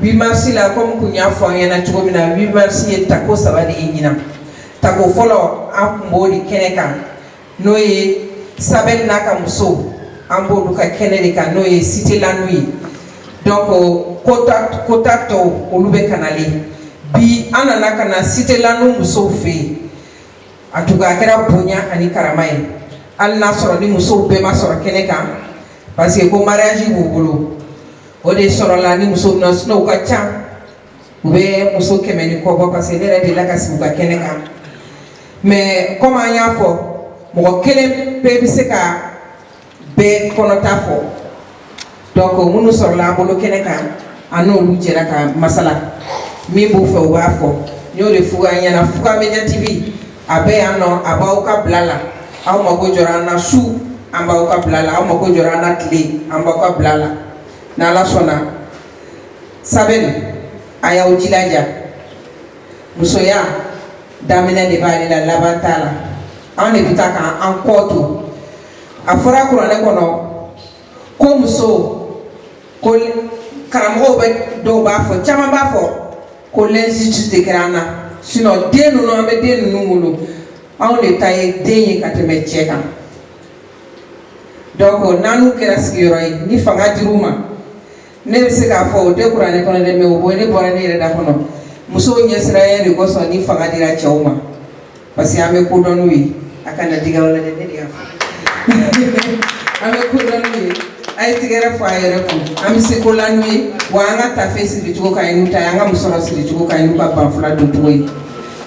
8 mars, la comme Kunya Foyen, and Chomina, 8 mars, et Tako Savadi Igina. Tako follow up Modi Keneka, Noé, Sabel Nakamuso, Ambo Luka Kenedeka, Noé, Cité la nuit. Donc, contact au Loubé Canali. Bi, Ananakana, Cité la nuit, Muso fait. En tout cas, kera bonya ani karamaye. Al na soro ni muso be ma soro keneka. Parce que ko mariage bolo. O de soro la ni muso na sno ka cha. Ube muso kemeni ko ba parce que ne de la kasi ba keneka. Mais comme anya fo, mo kele pe bi se ka be konota fo. Donc munu soro la bolo keneka. n'olu jɛra ka masala min b'u fɛ u b'a fɔ n y'o de f'u ɲɛna Fuga Media TV a bɛ yan nɔ a b'aw ka bila la aw mago jɔra an na su an b'aw ka bila la aw mago jɔra an na tile an b'aw ka bila la n'Ala sɔnna Sabel a y'aw jilaja musoya daminɛ de b'ale la laban t'a la an de bɛ taa k'an kɔ to a fɔra kuranɛ kɔnɔ ko muso ko karamɔgɔw bɛ dɔw b'a fɔ caman b'a fɔ ko l'injustice de kɛra an na sinon den ninnu an bɛ den ninnu wolo anw de ta ye den ye ka tɛmɛ cɛ kan donc n'an kɛra sigiyɔrɔ ye ni fanga dir'u ma ne bɛ se k'a fɔ o tɛ kuranɛ kɔnɔ dɛ mais o bɔ ne bɔra ne yɛrɛ da kɔnɔ musow ɲɛsiranya de kosɔn ni fanga dira cɛw ma parce que an bɛ kodɔn n'u ye a kana diga o la dɛ ne de y'a fɔ an bɛ kodɔn n'u ye a ye tigɛrɛ fɔ a yɛrɛ kɔnɔ an bɛ se ko la n'u ye wa an ka tafe siri cogo ka ɲi n'u ta ye an ka musɔrɔ siri cogo ka ɲi n'u ka banfula don cogo ye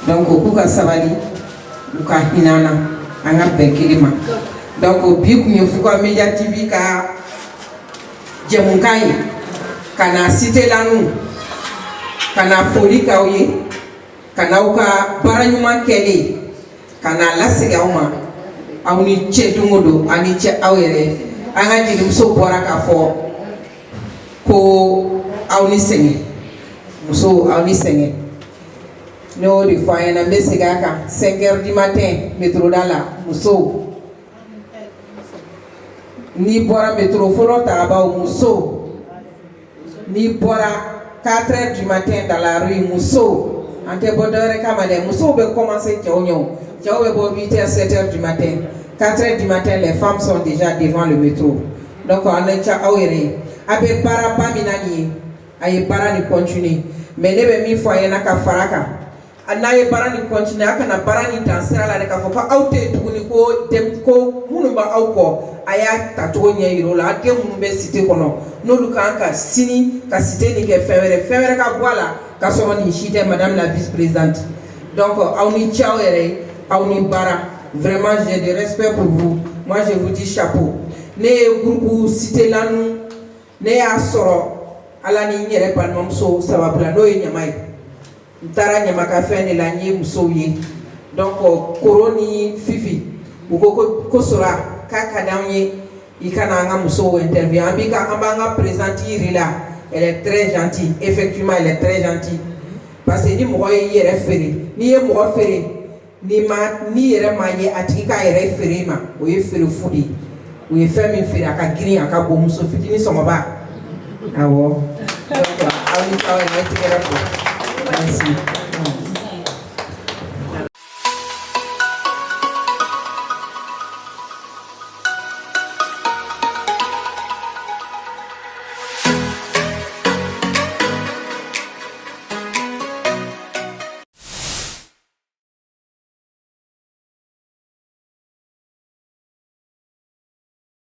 donc k'u ka sabali u ka hinɛ an na an ka bɛn kelen ma donc bi kun ye Fuga Media TV ka jɛmukan ye ka na cité la nu ka na foli k'aw ye ka n'aw ka baara ɲuman kɛlen ka na lasegin aw ma aw ni cɛ don o don ani cɛ aw yɛrɛ an ka jelimuso bɔra k'a fɔ ko aw ni sɛgɛn muso aw ni sɛgɛn ne y'o de fɔ an ɲɛna n bɛ segin a kan 5h du matin métro da la muso n'i bɔra métro fɔlɔ tagabaw muso n'i bɔra 4h du matin dans la rue muso an tɛ bɔ dɔwɛrɛ kama dɛ musow bɛ commencer cɛw ɲɛ o cɛw bɛ bɔ 8h 7h du matin 4h du matin les femmes sont déjà devant le métro donc an bɛ ca aw yɛrɛ ye a bɛ baara ba min na nin ye a ye baara nin continuer mais ne bɛ min fɔ a ɲɛna ka fara kan n'a ye baara nin continuer a kana baara nin dan sira la dɛ k'a fɔ ko aw tɛ yen tuguni ko minnu bɛ aw kɔ a y'a tacogo ɲɛ yir'o la a den minnu bɛ cité kɔnɔ n'olu kan ka sini ka cité nin kɛ fɛn wɛrɛ ka bɔ a la ka sɔrɔ nin si tɛ madame la vice-présidente donc aw ni ce aw yɛrɛ ye aw ni baara vraiment j'ai de respect pour vous moi je vous dis chapeau ne ye groupe cité la nu ne y'a sɔrɔ ala ni n yɛrɛ balimamuso sababu la n'o ye ɲama ye n taara ɲamaka fɛn de la n ye musow ye donc Koro ni Fifi u ko sora k'a ka d'anw ye i kana an ka musow interview an b'an ka présidente yiri la elle est très gentille effectivement elle est très gentille parce que ni mɔgɔ y'i yɛrɛ feere n'i ye mɔgɔ feere n'i yɛrɛ m'a ye a tigi k'a yɛrɛ feere ma o ye feere fu de ye o ye fɛn min feere a ka girin a ka bon muso fitinin sɔgɔba awɔ donc aw ni aw yɛrɛ tigɛrɛ fo merci